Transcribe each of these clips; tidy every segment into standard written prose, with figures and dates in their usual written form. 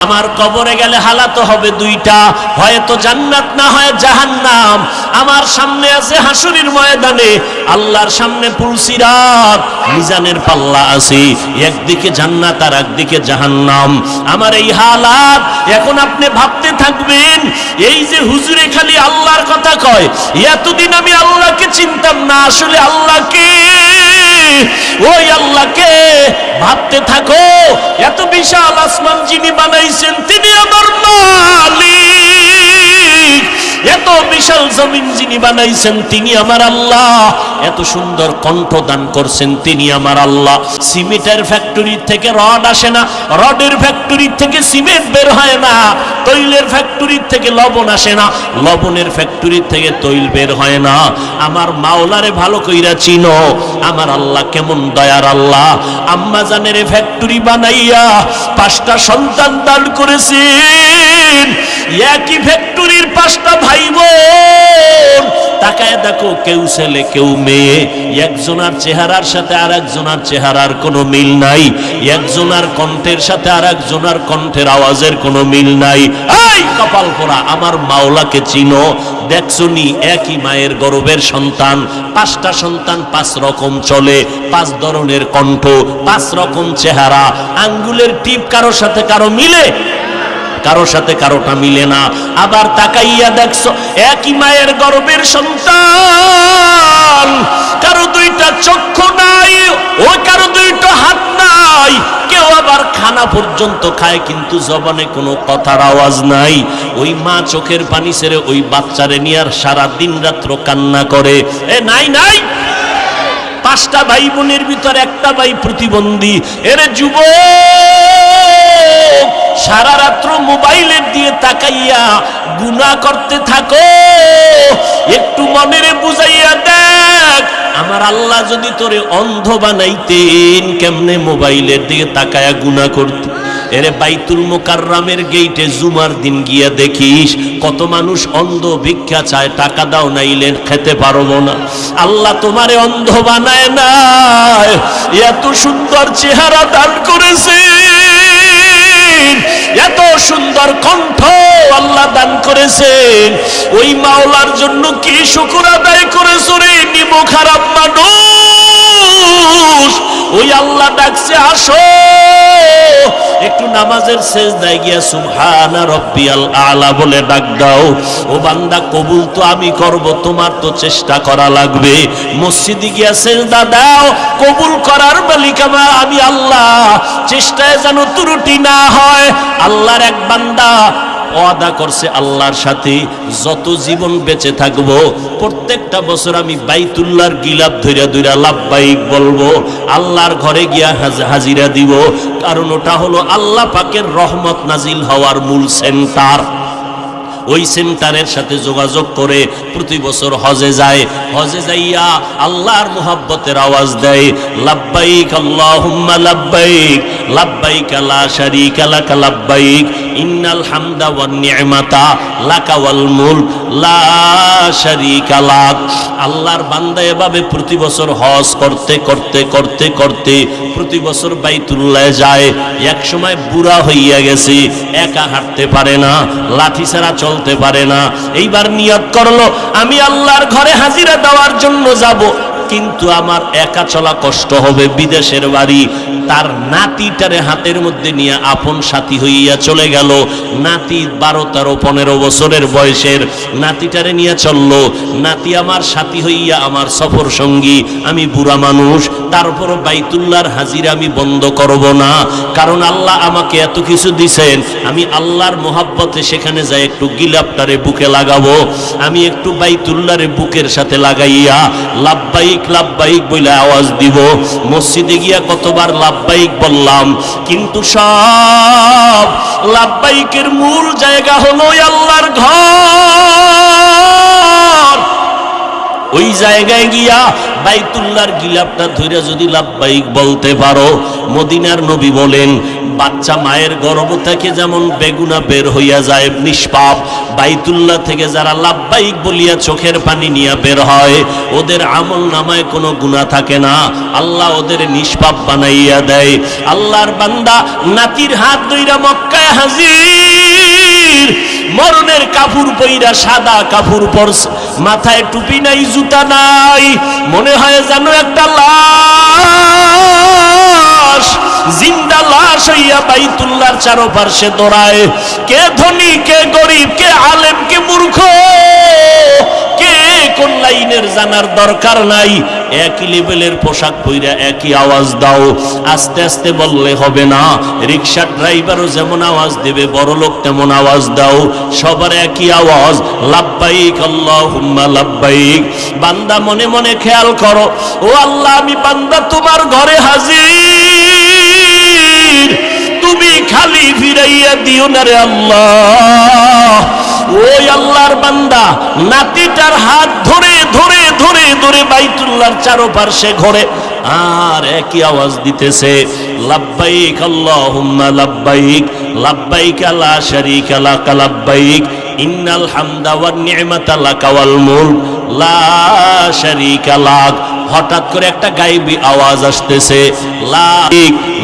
আমার কবরে গেলে হালাত হবে দুইটা, হয়তো জান্নাত না হয় জাহান্নাম। আমার সামনে আছে হাসুরের ময়দানে, আল্লাহর সামনে পুলসিরাত, মিজানের পাল্লা আছে, একদিকে জান্নাত আর একদিকে জাহান্নাম। আমার এই হালাত, এখন আপনি ভাবতে থাকবেন এই যে হুজুরে খালি আল্লাহর কথা কয়, এতদিন আমি আল্লাহকে চিনতাম না, আসলে আল্লাহকে, ওই আল্লাহকে ভাবতে থাকো। এত বিশাল আসমান যিনি বানাইছেন তিনি আমার মালিক, এত বিশাল জমিন যিনি বানাইছেন তিনি আমার আল্লাহ, এত সুন্দর কণ্ঠ দান করছেন তিনি আমার আল্লাহ। সিমেন্টের ফ্যাক্টরি থেকে রড আসে না, রডের ফ্যাক্টরি থেকে সিমেন্ট বের হয় না, তৈলের ফ্যাক্টরি থেকে লবণ আসে না, লবণের ফ্যাক্টরি থেকে তৈল বের হয় না। আমার মাওলারে ভালো কইরা চিনো, আমার আল্লাহ কেমন দয়ার আল্লাহ। আম্মা জানের ফ্যাক্টরি বানাইয়া 5টা সন্তান দান করেছেন, একই ফ্যাক্টরির 5টা ভাই বোন। তাকায় দেখো, কেউ ছেলে কেউ মেয়ে, একজনার চেহারার সাথে আর একজনার চেহারার কোনো মিল নাই, একজনার কণ্ঠের সাথে আর একজনার কণ্ঠের আওয়াজের কোনো মিল নাই। এই কপাল পোড়া, আমার মাওলাকে চিনো। দেখছনি একই মায়ের গর্ভের সন্তান, 5টা সন্তান 5 রকম চলে, 5 ধরনের কণ্ঠ, 5 রকম চেহারা, আঙ্গুলের টিপ কারোর সাথে কারো মিলে, কারোর সাথে কারোটা মিলে না। আবার তাকাইয়া দেখছো একই মায়ের গর্ভের সন্তান, কারো 2টা চক্ষু নাই, ওই কারো 2টা হাত নাই, কেউ আবার খানা পর্যন্ত খায় কিন্তু জবানে কোনো কথার আওয়াজ নাই। ওই মা চোখের পানি ছেড়ে ওই বাচ্চারে নিয়ে আর সারা দিন রাত্র কান্না করে। এ নাই নাই, 5টা ভাই বোনের ভিতর একটা ভাই প্রতিবন্ধী। এরে যুবক, সারা রাত্র মোবাইলের দিয়ে তাকাইয়া গুনাহ করতে থাকো, একটু মনেরে বুঝাইয়া দেখ, আমার আল্লাহ যদি তোরে অন্ধ বানাইতেন কেমনে মোবাইলের দিকে তাকায়া গুনাহ করতে। এরে বাইতুল মুকাররমের গেইটে জুমার দিন গিয়া দেখিস কত মানুষ অন্ধ, ভিক্ষা চায়, টাকা দাও নাইলে খেতে পারবো না। আল্লাহ তোমারে অন্ধ বানায় না, এত সুন্দর চেহারা দান করেছে, এত সুন্দর কণ্ঠ আল্লাহ দান করেছেন। ওই মাওলার জন্য কি শুকর আদায় করেছো রে নিমো খারাপ মানুষ। ওই আল্লাহ ডাকছে, আসো একটু নামাজের সেজদায় গিয়া সুবহানা রাব্বিয়াল আলা বলে ডাক দাও। ও বান্দা, কবুল তো আমি করব, তোমার তো চেষ্টা করা লাগবে। মসজিদে গিয়া সেজদা দাও, কবুল করার মালিক আমি আল্লাহ, চেষ্টায় যেন ত্রুটি না হয়। আল্লাহর এক বান্দা ওয়াদা করছে আল্লাহর সাথে, যত জীবন বেঁচে থাকবো প্রত্যেকটা বছর আমি বাইতুল্লাহর গিলাপ ধইরা ধইরা লাব্বাইক বলবো, আল্লাহর ঘরে গিয়া হাজিরা দিব। কারণ ওটা হলো আল্লাহ পাকের রহমত নাজিল হওয়ার মূল সেন্টার। ওই সেন্টারের সাথে যোগাযোগ করে প্রতি বছর হজে যায়, হজে যাইয়া আল্লাহর মুহাব্বতের আওয়াজ দেয়, লাব্বাইক আল্লাহুম্মা লাব্বাইক, লাব্বাইক লা শারীকা লাক লাব্বাইক, ইন্নাল হামদা ওয়ান নি'মাতা লাকা ওয়াল মুলক লা শারীকা লাক। আল্লাহর বান্দা এভাবে প্রতি বছর হজ করতে করতে করতে করতে প্রতি বছর বাইতুল্লাহ যায়। এক সময় বুড়া হইয়া গেছে, একা হাঁটতে পারে না, লাঠি ছাড়া চলতে পারে না। এইবার নিয়ত করলো, আমি আল্লাহর ঘরে হাজিরা দেওয়ার জন্য যাব, কিন্তু আমার একা চলা কষ্ট হবে, বিদেশের বাড়ি। তার নাতিটারে হাতের মধ্যে নিয়ে আপন সাথী হইয়া চলে গেল। নাতি 12, 13, 15 বছরের বয়সের নাতিটারে নিয়ে চললো। নাতি আমার সাথী হইয়া আমার সফর সঙ্গী, আমি বুড়া মানুষ, তারপরও বাইতুল্লাহর হাজিরা আমি বন্ধ করব না, কারণ আল্লাহ আমাকে এত কিছু দিছেন। আমি আল্লাহর মোহাব্বতে সেখানে যাই একটু গিলাপটারে বুকে লাগাবো। আমি একটু বাইতুল্লাহরে বুকের সাথে লাগাইয়া লাব্বাইক লাব্বাইক বলে আওয়াজ দিব। মসজিদে গিয়া কতবার লাব্বাইক বললাম, কিন্তু সব লাব্বাইকের মূল জায়গা হলো আল্লাহর ঘর। ওই জায়গায় গিয়া বাইতুল্লাহর গিলাফটা ধরে যদি লাব্বাইক বলতে পারো, মদিনার নবী বলেন বাচ্চা মায়ের গর্ভ থেকে যেমন বেগুনা বের হইয়া যায় নিষ্পাপ, বাইতুল্লাহ থেকে যারা লাব্বাইক বলিয়া চোখের পানি নিয়ে বের হয় ওদের আমল নামায় কোনো গুনাহ থাকে না, আল্লাহ ওদের নিষ্পাপ বানাইয়া দেয়। আল্লাহর বান্দা নাতির হাত ধইরা মক্কায় হাজির, মরণের কাপড় পইরা সাদা কাপড় পরছে, মাথায় টুপি নাই, জুতা নাই, মনে হয় যেন একটা লাশ, জিন্দা লাশ হইয়া বাইতুল্লাহর চারপাশে দৌড়ায়। কে ধনী, কে গরিব, কে আলেম, কে মূর্খ, কে কোন লাইনের জানার দরকার নাই, একই লেভেলের পোশাক পইরা একই আওয়াজ দাও। আস্তে আস্তে বললে হবে না, রিকশার ড্রাইভারও যেমন আওয়াজ দেবে বড় লোক তেমন আওয়াজ দাও, সবার একই আওয়াজ, লাব্বাইক আল্লাহুম্মা লাব্বাইক। বান্দা মনে মনে খেয়াল করো, ও আল্লাহ আমি বান্দা তোমার ঘরে হাজির, তুমি খালি ফিরাইয়া দিও না রে আল্লাহ। ওই আল্লাহর বান্দা নাতিটার হাত ধরে ধরে ধরে ধরে বাইতুল্লাহর চারপাশে ঘোরে আর একই আওয়াজ দিতেছে, লাব্বাইক আল্লাহুম্মা লাব্বাইক, লাব্বাইক লা শারীকা লাক লাব্বাইক, ইন্নাল হামদা ওয়ান নি'মাতা লাকা ওয়াল মুলক লা শারীকা লাক। হঠাৎ করে একটা গায়েবী আওয়াজ আসতেছে,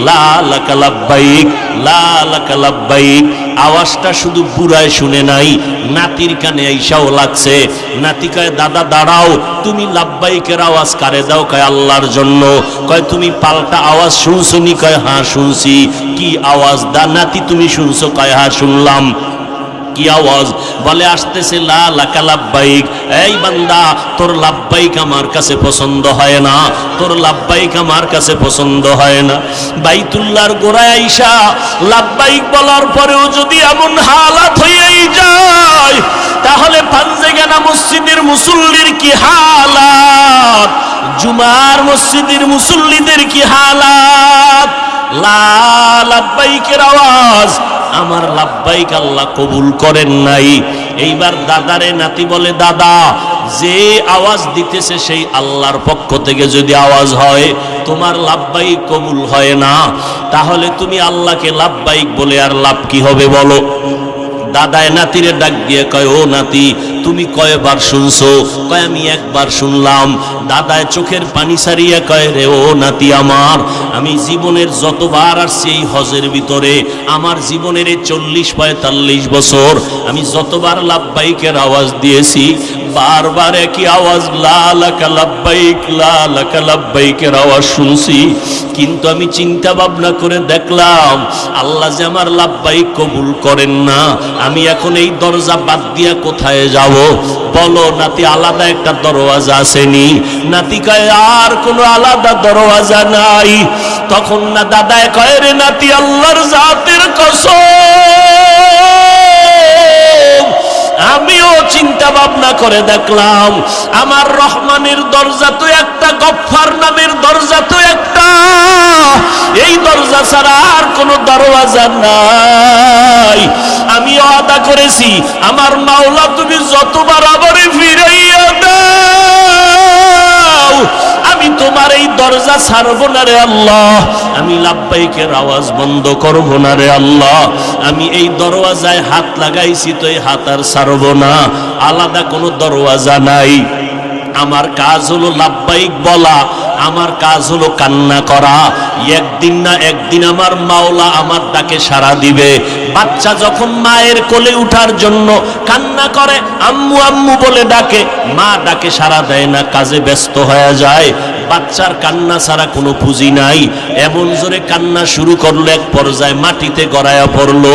লা লাকা লাব্বাইক, লা লাকা লাব্বাইক। আওয়াজটা শুধু বুড়ায় শুনে নাই, নাতির কানে আইসাও লাগছে। নাতি কয় দাদা দাঁড়াও, তুমি লাব্বাইকের আওয়াজ কারে দাও? কয় আল্লাহর জন্য। কয় তুমি পাল্টা আওয়াজ শুনছনি? কয় হ্যাঁ শুনছি। কি আওয়াজ? দা নাতি তুমি শুনছো? কয় হ্যাঁ শুনলাম। কি আওয়াজ? বলে আসতেছে লা লাকা লাব্বাইক। এই বান্দা তোর লাব্বাইক আমার কাছে পছন্দ হয় না, তোর লাব্বাইক আমার কাছে পছন্দ হয় না। বাইতুল্লাহর গোড়ায় আইসা লাব্বাইক বলার পরেও যদি এমন হালাত হইয়াই যায় তাহলে পাঞ্জেগানা মসজিদের মুসল্লির কি হালাত, জুমার মসজিদের মুসল্লিদের কি হালাত। লা লাব্বাইকের আওয়াজ, আমার লাব্বাইক আল্লাহ কবুল করেন নাই। এইবার দাদারে নাতি বলে, দাদা যে আওয়াজ দিতেছে সেই আল্লাহর পক্ষ থেকে যদি আওয়াজ হয়, তোমার লাব্বাইক কবুল হয় না, তাহলে তুমি আল্লাহকে লাব্বাইক বলে আর লাভ কি হবে বলো? দাদায় নাতিরে ডাক দিয়ে কয়, ও নাতি তুমি কয়বার শুনছো? কয় আমি একবার শুনলাম। দাদায় চোখের পানি সারিয়া কয়, রে ও নাতি আমার, আমি জীবনের যতবার আসছি এই হজের ভিতরে, আমার জীবনের 40-45 বছর আমি যতবার লাব্বাইকের আওয়াজ দিয়েছি বারবার একই আওয়াজ লা লাকা লাব্বাইক, লা লাকা লাব্বাইকের আওয়াজ শুনছি। কিন্তু আমি চিন্তা ভাবনা করে দেখলাম আল্লাহ যে আমার লাব্বাইক কবুল করেন না, আমি এখন এই দরজা বাদ দিয়া কোথায় যাব? বলো নাতি, আলাদা একটা দরওয়াজা আসেনি? নাতি কয় আর কোনো আলাদা দরওয়াজা নাই। তখন না দাদায় কয়, রে নাতি আল্লাহর জাতের কসম, আমিও চিন্তা ভাবনা করে দেখলাম আমার রহমানের দরজা তো একটা, গফফার নামের দরজা তো একটা, এই দরজা ছাড়া আর কোনো দরওয়াজা নাই। আমি ওয়াদা করেছি আমার মাওলা তুমি যতবার আমারে ফিরাইয়া দাও আমি তোমার এই দরজা ছাড়বো না রে আল্লাহ, আমি লাব্বাইকের আওয়াজ বন্ধ করবো না রে আল্লাহ, আমি এই দরওয়াজায় হাত লাগাইছি তো এই হাত আর ছাড়বো না, আলাদা কোনো দরওয়াজা নাই। আমার কাজ হলো লাব্বাইক বলা, আমার কাজ হলো কান্না করা। একদিন না একদিন আমার মাওলা আমার ডাকে সাড়া দিবে। বাচ্চা যখন মায়ের কোলে উঠার জন্য কান্না করে, আম্মু আম্মু বলে ডাকে, মা ডাকে সাড়া দেয় না, কাজে ব্যস্ত হয়ে যায়। বাচ্চার কান্না ছাড়া কোনো পুঁজি নাই। এমন জোরে কান্না শুরু করলো, এক পর্যায়ে মাটিতে গড়াইয়া পড়লো।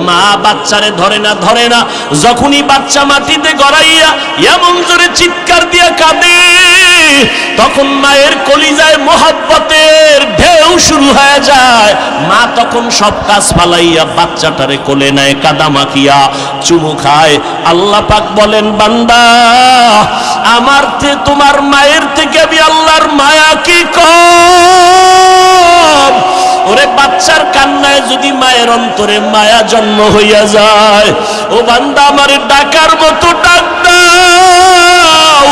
মা বাচ্চারে ধরে না ধরে না, যখনই বাচ্চা মাটিতে গড়াইয়া এমন জোরে চিৎকার দিয়া কাঁদে, তখন মায়ের কলিজায় মোহাব্বতের ঢেউ শুরু হয়ে যায়। মা তখন সব কাজ ফালাইয়া বাচ্চাটারে কোলে নেয়, কাদা মাখিয়া চুমু খায়। আল্লাহ পাক বলেন, বান্দা আমার তোমার মায়ের থেকে আমি আল্লাহর মায়া কি কম? ওরে বাচ্চার কান্নায় যদি মায়ের অন্তরে মায়া জন্ম হইয়া যায়, ও বান্দা আমারে ডাকার মতো ডাক দাও। দাও,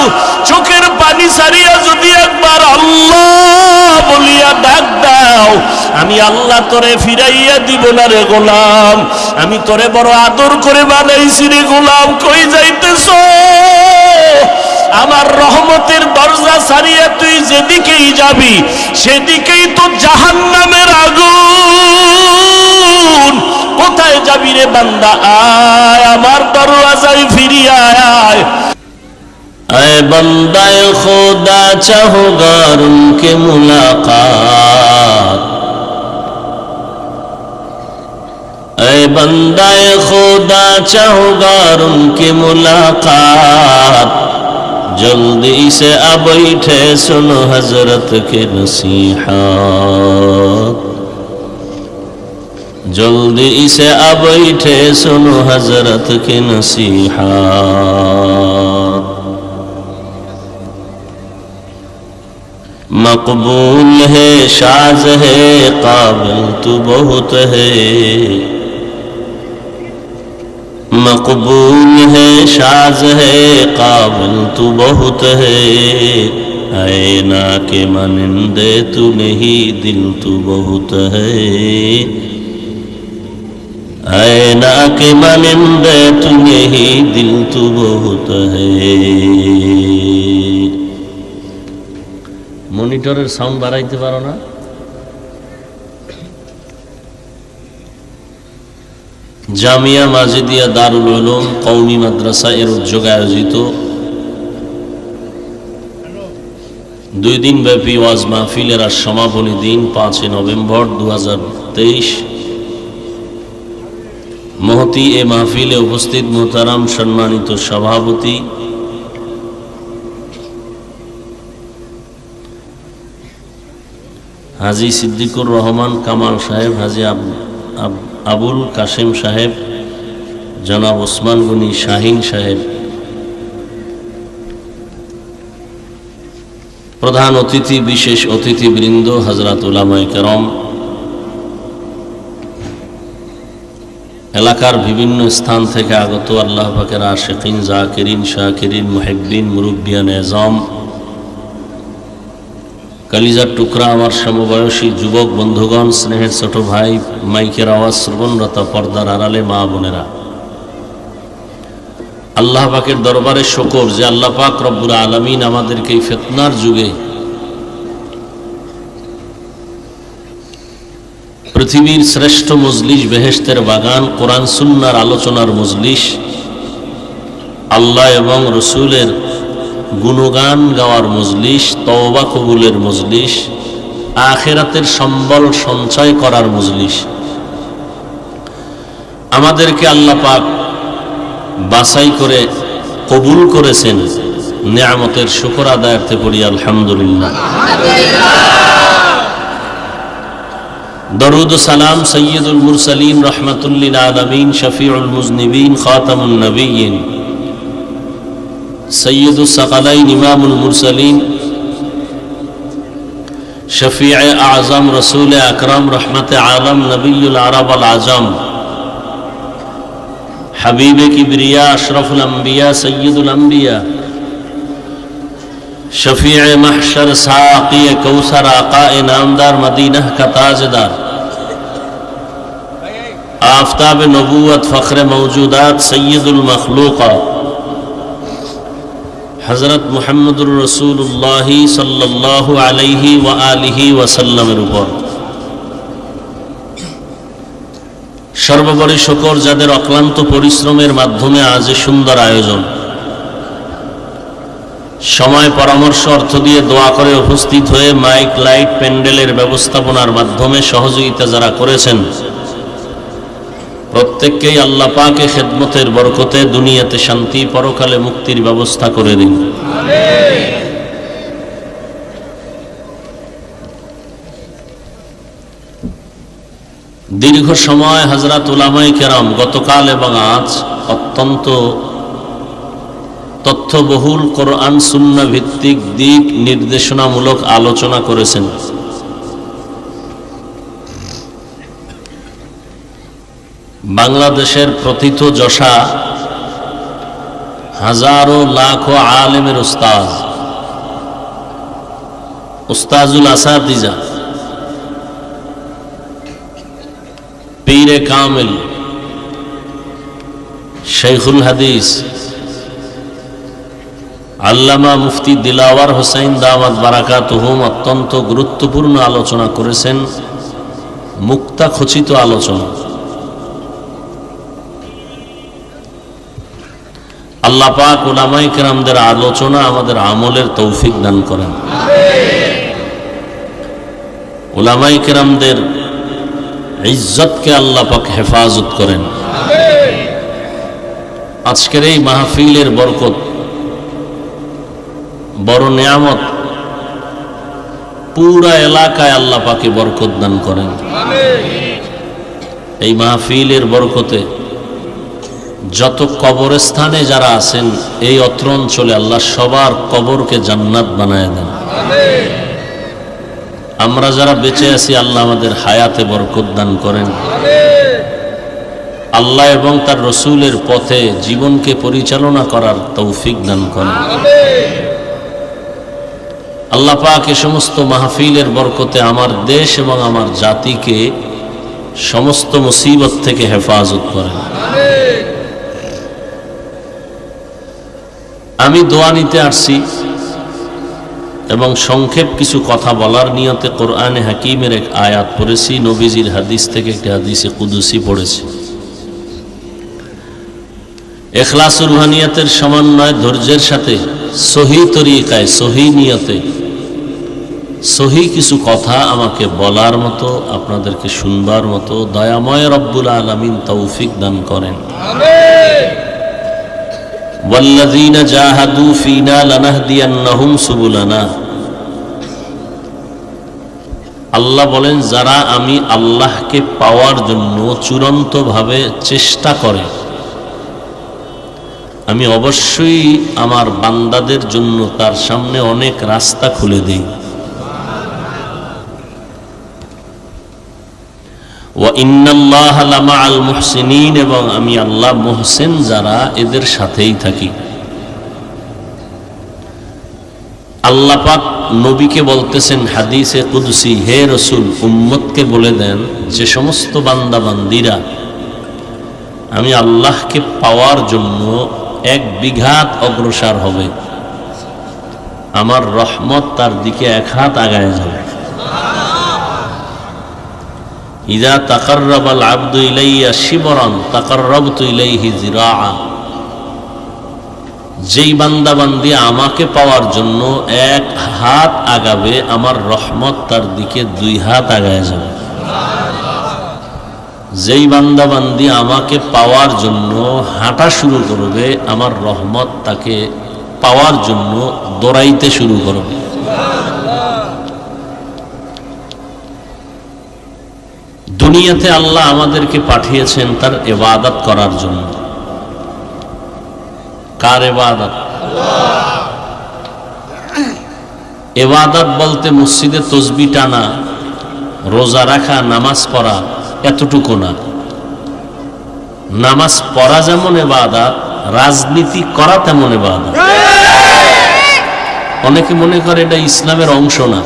চোখের পানি ছাড়িয়া যদি একবার আল্লাহ বলিয়া ডাক দাও, আমি আল্লাহ তোরে ফিরাইয়া দিব না রে গোলাম। আমি তোরে বড় আদর করে বানাইছি রে গোলাম, কই যাইতেছ? আমার রহমতের দরজা ছাড়িয়া তুই যেদিকেই যাবি সেদিকেই তো জাহান্নামের আগুন। কোথায় যাবি রে বান্দা? আয় আমার দরওয়াজায় ফিরিয়া আয়। আয় বান্দায়ে খোদা চাহোগার উনকে মুলাকাত, আয় বান্দায়ে খোদা চাহোগার উনকে মুলাকাত, जल्दी से आ बैठे सुनो हजरत के नसीहत, जल्दी से आ बैठे सुनो हजरत के नसीहत। मकबूल है शाज है काबिल तू बहुत है, मकबूल है शाज है काबिल तू बहुत है, ऐना के मानिंदे तू नहीं दिल तू बहुत है, ऐना के मानिंदे तू नहीं दिल तू बहुत है। মনিটরের সাউন্ড বাড়াইতে পারো না? জামিয়া মাজিদিয়া দারুল উলুম কওমি মাদ্রাসা এর উদ্যোগে আয়োজিত 2 দিন ব্যাপী ওয়াজ মাহফিলের আজ সমাপনী দিন 5 নভেম্বর 2023। মহতি এ মাহফিলে উপস্থিত মোহতারাম সম্মানিত সভাপতি হাজী সিদ্দিকুর রহমান কামাল সাহেব, হাজী আবুল কাসেম সাহেব, জনাব ওসমান গনি শাহিন সাহেব, প্রধান অতিথি বিশেষ অতিথিবৃন্দ, হযরত উলামায়ে কেরাম, এলাকার বিভিন্ন স্থান থেকে আগত আল্লাহ পাকের আশিকিন, জাকিরিন, শাকিরিন, মুহিব্বিন, মুরব্বিয়ান এজাম, কালিজার টুকরা আমার সমবয়সী যুবক বন্ধুগণ, স্নেহের ছোট ভাই, মাইকের আওয়াজ শ্রবণরত পর্দার আড়ালে মা বোনেরা, আল্লাহ পাকের দরবারে শুকর যে আল্লাহ পাক রব্বুল আলামিন আমাদেরকে এই ফিতনার যুগে পৃথিবীর শ্রেষ্ঠ মজলিস, বেহেশতের বাগান, কোরআন সুন্নাহর আলোচনার মজলিস, আল্লাহ এবং রসুলের গুণগান গাওয়ার মজলিস, তওবা কবুলের মজলিস, আখিরাতের সম্বল সঞ্চয় করার মজলিস, আমাদেরকে আল্লাহ পাক বাছাই করে কবুল করেছেন। নিয়ামতের শুকর আদায়ার্থে পড়ি আলহামদুলিল্লাহ। দরুদ ও সালাম সৈয়দুল মুরসালিন রহমাতুল লিল আলামিন, শফিউল মুজনিবিন, খাতামুন নবিয়্যিন, সৈয়দুস সাকালাইন, ইমামুল মুরসালিন, শফিয়ে আজম, রসুল আকরাম, রহমতে আলম, নবিয়ুল আরব আল আজম, হাবিবে কিবরিয়া, আশরাফুল আম্বিয়া, সৈয়দুল আম্বিয়া, শফিয়ে মাহশর, সাকিয়ে কৌসর, আকায়ে নামদার, মদীনাহ का ताजदार, आफताब नबूवत, फख्र मौजूदात, सैयदुल मखलूक़ात, हजरत मुहम्मदुर रसूलुल्लाह सल्लल्लाहु अलैहि व आलिहि ওয়াসাল্লামের উপর সর্বোপরি শুকর যাদের অক্লান্ত পরিশ্রমের মাধ্যমে আজ সুন্দর আয়োজন, সময়, পরামর্শ, অর্থ দিয়ে দোয়া করে উপস্থিত হয়ে মাইক, লাইট, প্যান্ডেলের ব্যবস্থাপনার মাধ্যমে সহযোগিতা যারা করেছেন, প্রত্যেককেই আল্লাহ পাকে খেদমতের বরকতে দুনিয়াতে শান্তি, পরকালে মুক্তির ব্যবস্থা করে দিন। দীর্ঘ সময় হযরত উলামায়ে কেরাম গতকাল এবং আজ অত্যন্ত তথ্যবহুল কোরআন সুন্নাহ ভিত্তিক দিক নির্দেশনামূলক আলোচনা করেছেন। বাংলাদেশের প্রথিতযশা হাজারো লাখো আলেমের উস্তাজ, উস্তাজুল আসাতিজা, পীরে কামিল, শেখুল হাদিস আল্লামা মুফতি দিলাওয়ার হোসেন দামাত বারাকাতুহুম অত্যন্ত গুরুত্বপূর্ণ আলোচনা করেছেন, মুক্তা খচিত আলোচনা। আল্লাহ পাক উলামায়ে কেরামদের আলোচনা আমাদের আমলের তৌফিক দান করেন। উলামায়ে কেরামদের ইজ্জতকে আল্লাহ পাক হেফাজত করেন। আজকের এই মাহফিলের বরকত বড় নিয়ামত, পুরা এলাকায় আল্লাহ পাকে বরকত দান করেন। এই মাহফিলের বরকতে যত কবরস্থানে যারা আছেন এই অত্র অঞ্চলে আল্লাহ সবার কবরকে জান্নাত বানায় দেন। আমরা যারা বেঁচে আছি আল্লাহ আমাদের হায়াতে বরকত দান করেন। আল্লাহ এবং তার রসুলের পথে জীবনকে পরিচালনা করার তৌফিক দান করেন। আল্লাহ পাক এ সমস্ত মাহফিলের বরকতে আমার দেশ এবং আমার জাতিকে সমস্ত মুসিবত থেকে হেফাজত করেন। আমি দোয়া নিতে আসছি এবং সংক্ষেপ কিছু কথা বলার নিয়তে কোরআনে হাকিমের এক আয়াত পড়েছি, নবীজির হাদিস থেকে একটি হাদিসে কুদুসি পড়েছি। ইখলাস রুহানিয়াতের সমন্বয় ধৈর্যের সাথে সহি তরিকায় সহি নিয়তে সহি কিছু কথা আমাকে বলার মতো, আপনাদেরকে শুনবার মতো দয়াময় রব্বুল আলামিন তৌফিক দান করেন। ওয়াল্লাযীনা জাহাদু ফীনা লানাহদিয়ান্নাহুম সুবুলানা। আল্লাহ বলেন, যারা আমি আল্লাহকে পাওয়ার জন্য চূড়ান্তভাবে চেষ্টা করে আমি অবশ্যই আমার বান্দাদের জন্য তার সামনে অনেক রাস্তা খুলে দিই। ওয়া ইন্নাল্লাহা লামাআল মুহসিনিন, এবং আমি আল্লাহ মুহসিন যারা এদের সাথেই থাকি। আল্লাহ পাক নবীকে বলতেছেন হাদিসে কুদসি, হে রাসূল উম্মতকে বলে দেন যে সমস্ত বান্দা বান্দিরা আমি আল্লাহকে পাওয়ার জন্য এক বিঘাত অগ্রসর হবে, আমার রহমত তার দিকে এক হাত আগায় যাবে। ইযা তাকাররাবাল আবদু ইলাইয়া শিবরান তাকাররাবতু ইলাইহি যিরাআ। যেই বান্দা বান্দি আমাকে পাওয়ার জন্য এক হাত আগাবে আমার রহমত তার দিকে 2 হাত আগায় যাবে। যেই বান্দা বান্দি আমাকে পাওয়ার জন্য হাঁটা শুরু করবে আমার রহমত তাকে পাওয়ার জন্য দৌড়াইতে শুরু করবে। দুনিয়াতে আল্লাহ আমাদেরকে পাঠিয়েছেন তার ইবাদত করার জন্য। কার ইবাদত? ইবাদত বলতে মসজিদে তাসবিহ টানা, রোজা রাখা, নামাজ পড়া এতটুকু না। নামাজ পড়া যেমন ইবাদত, রাজনীতি করা তেমন ইবাদত। অনেকে মনে করে এটা ইসলামের অংশ না।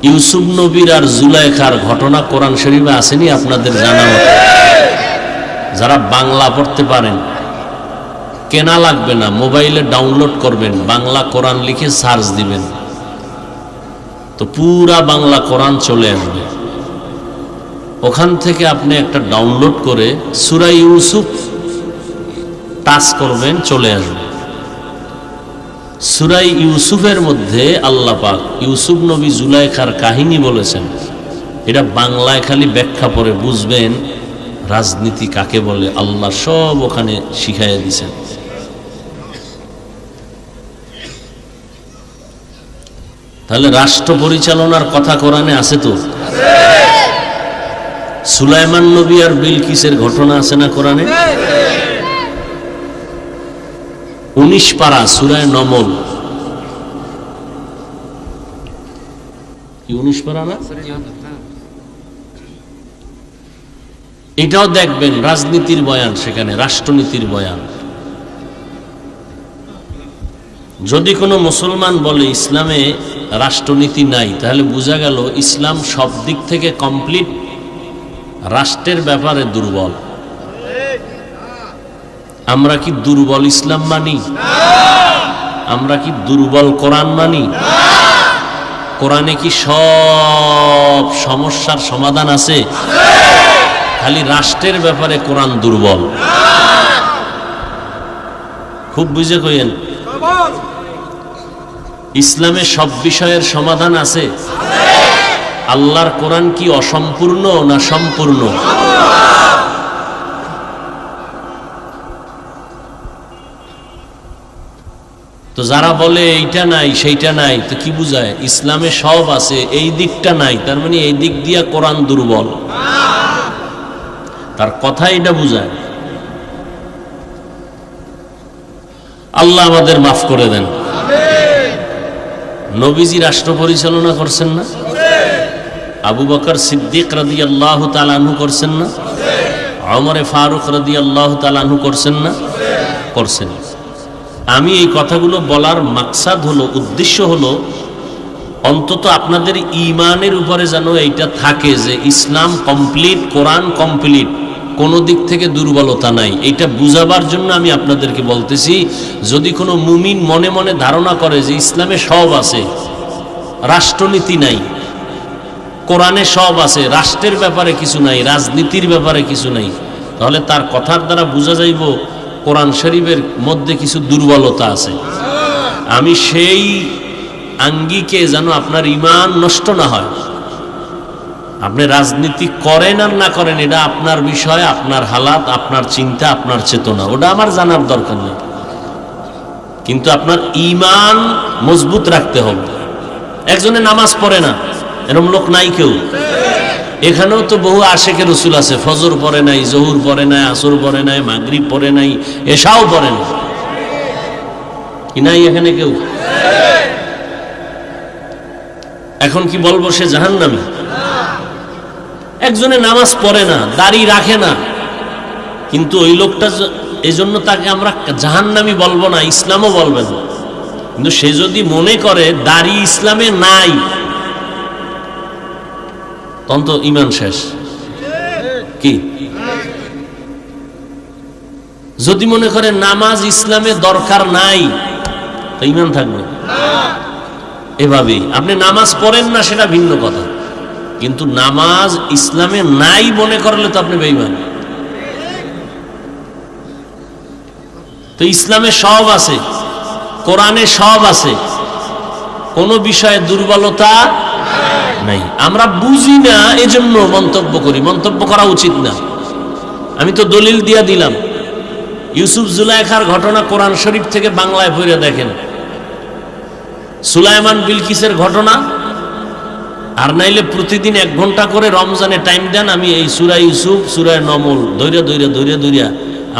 ইউসুফ নবীর আর জুলাইখার ঘটনা কোরআন শরীফে আসেনি আপনাদের জানা মতো। যারা বাংলা পড়তে পারেন, কেনা লাগবে না, মোবাইলে ডাউনলোড করবেন, বাংলা কোরআন লিখে সার্চ দিবেন তো পুরা বাংলা কোরআন চলে আসবে। ওখান থেকে আপনি একটা ডাউনলোড করে সূরা ইউসুফ টাচ করবেন, চলে আসবে। সূরা ইউসুফের মধ্যে আল্লাহ পাক ইউসুফ নবী জুলাইখার কাহিনী বলেছেন। এটা বাংলায় খালি ব্যাখ্যা পড়ে বুঝবেন রাজনীতি কাকে বলে, আল্লাহ সব ওখানে শিখাইয়া দিয়েছেন। তাহলে রাষ্ট্র পরিচালনার কথা কোরআনে আছে তো। সুলাইমান নবী আর বিলকিসের ঘটনা আছে না কোরআনে? 19 পারা সূরা নমল, 19 পারা না? এটাও দেখবেন রাজনীতির বয়ান, সেখানে রাষ্ট্রনীতির বয়ান। যদি কোনো মুসলমান বলে ইসলামে রাষ্ট্রনীতি নাই, তাহলে বোঝা গেল ইসলাম সব দিক থেকে কমপ্লিট, রাষ্ট্রের ব্যাপারে দুর্বল। আমরা কি দুর্বল ইসলাম মানি? আমরা কি দুর্বল কোরআন মানি? কোরআনে কি সব সমস্যার সমাধান আছে? খালি রাষ্ট্রের ব্যাপারে কোরআন দুর্বল। খুব বুঝে কইেন, ইসলামে সব বিষয়ের সমাধান আছে। আল্লাহর কোরআন কি অসম্পূর্ণ না সম্পূর্ণ? তো যারা বলে এইটা নাই সেইটা নাই, তো কি বুঝায়? ইসলামে সব আছে, এই দিকটা নাই, তার মানে এই দিক দিয়া কোরআন দুর্বল। তার কথা এটা বুঝায়। আল্লাহ আমাদের মাফ করে দেন। নবীজি রাষ্ট্র পরিচালনা করছেন না? আবু বকর সিদ্দিক রাদিয়াল্লাহু তাআলা আনহু করছেন না? ওমরে ফারুক রাদিয়াল্লাহু তাআলা আনহু করছেন না? করছেন। আমি এই কথাগুলো বলার মাকসাদ হলো, উদ্দেশ্য হলো, অন্তত আপনাদের ঈমানের উপরে যেন এইটা থাকে যে ইসলাম কমপ্লিট, কোরআন কমপ্লিট, কোনো দিক থেকে দুর্বলতা নাই। এটা বুঝাবার জন্য আমি আপনাদেরকে বলতেছি। যদি কোনো মুমিন মনে মনে ধারণা করে যে ইসলামে সব আছে, রাষ্ট্রনীতি নাই, কোরআনে সব আছে, রাষ্ট্রের ব্যাপারে কিছু নাই, রাজনীতির ব্যাপারে কিছু নাই, তাহলে তার কথার দ্বারা বোঝা যাইব কোরআন শরীফের মধ্যে কিছু দুর্বলতা আছে। আমি সেই আঙ্গিকে যেন আপনার ঈমান নষ্ট না হয়। আপনি রাজনীতি করেন আর না করেন, এটা আপনার বিষয়, আপনার হালাত, আপনার চিন্তা, আপনার চেতনা, ওটা আমার জানার দরকার নেই। কিন্তু আপনার ঈমান মজবুত রাখতে হবে। একজনে নামাজ পড়ে না, এরকম লোক নাই কেউ। এখানেও তো বহু আশেকে রসুল আছে, ফজর পড়ে নাই, জহুর পড়ে নাই, আসর পড়ে নাই, মাগরিব পড়ে নাই, এশাও পড়ে নাই, কি নাই এখানে কেউ? এখন কি বলবো সে জাহান্নামী? একজনে নামাজ পড়ে না, দাড়ি রাখে না, কিন্তু ওই লোকটা, এই জন্য তাকে আমরা জাহান্নামী বলবো না, ইসলামও বলবে না। কিন্তু সে যদি মনে করে দাড়ি ইসলামে নাই, তখন তো ঈমান শেষ। কি যদি মনে করে নামাজ ইসলামে দরকার নাই, তো ঈমান থাকবে। এভাবেই আপনি নামাজ পড়েন না, সেটা ভিন্ন কথা, কিন্তু নামাজ ইসলামে নাই মনে করলে তো আপনি বেঈমান। তো ইসলামে সব আছে, কোরআনে সব আছে, কোনো বিষয়ে দুর্বলতা নাই। আমরা বুঝি না, এজন্য মন্তব্য করি। মন্তব্য করা উচিত না। আমি তো দলিল দিয়া দিলাম। ইউসুফ জুলাইখার ঘটনা কোরআন শরীফ থেকে বাংলায় পড়ে দেখেন। সুলাইমান বিলকিসের ঘটনা, আর নাইলে প্রতিদিন 1 ঘন্টা করে রমজানে টাইম দেন। আমি এই সূরা ইউসুফ, সূরা নমল ধৈর্য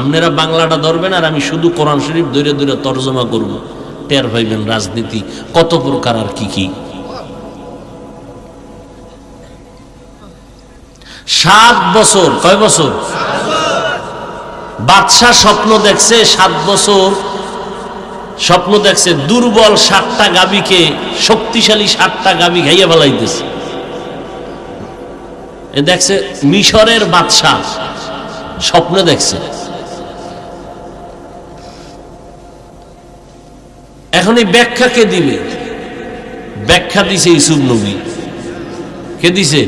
আপনারা বাংলাটা ধরবেন, আর আমি শুধু কোরআন শরীফ ধৈর্য তর্জমা করব। টের পাইবেন রাজনীতি কত প্রকার আর কি কি। 7 বছর, কয় বছর? বাদশাহ স্বপ্ন দেখছে, 7 বছর স্বপ্ন দেখছে, দুর্বল 7টা গাভীকে শক্তিশালী 7টা গাভী খাইয়া ফেলাইতেছে। দেখছে মিশরের বাদশাহ স্বপ্ন দেখছে। এখন এই ব্যাখ্যা কে দিবে? ব্যাখ্যা দিছে ইউসুফ নবী। কে দিছে?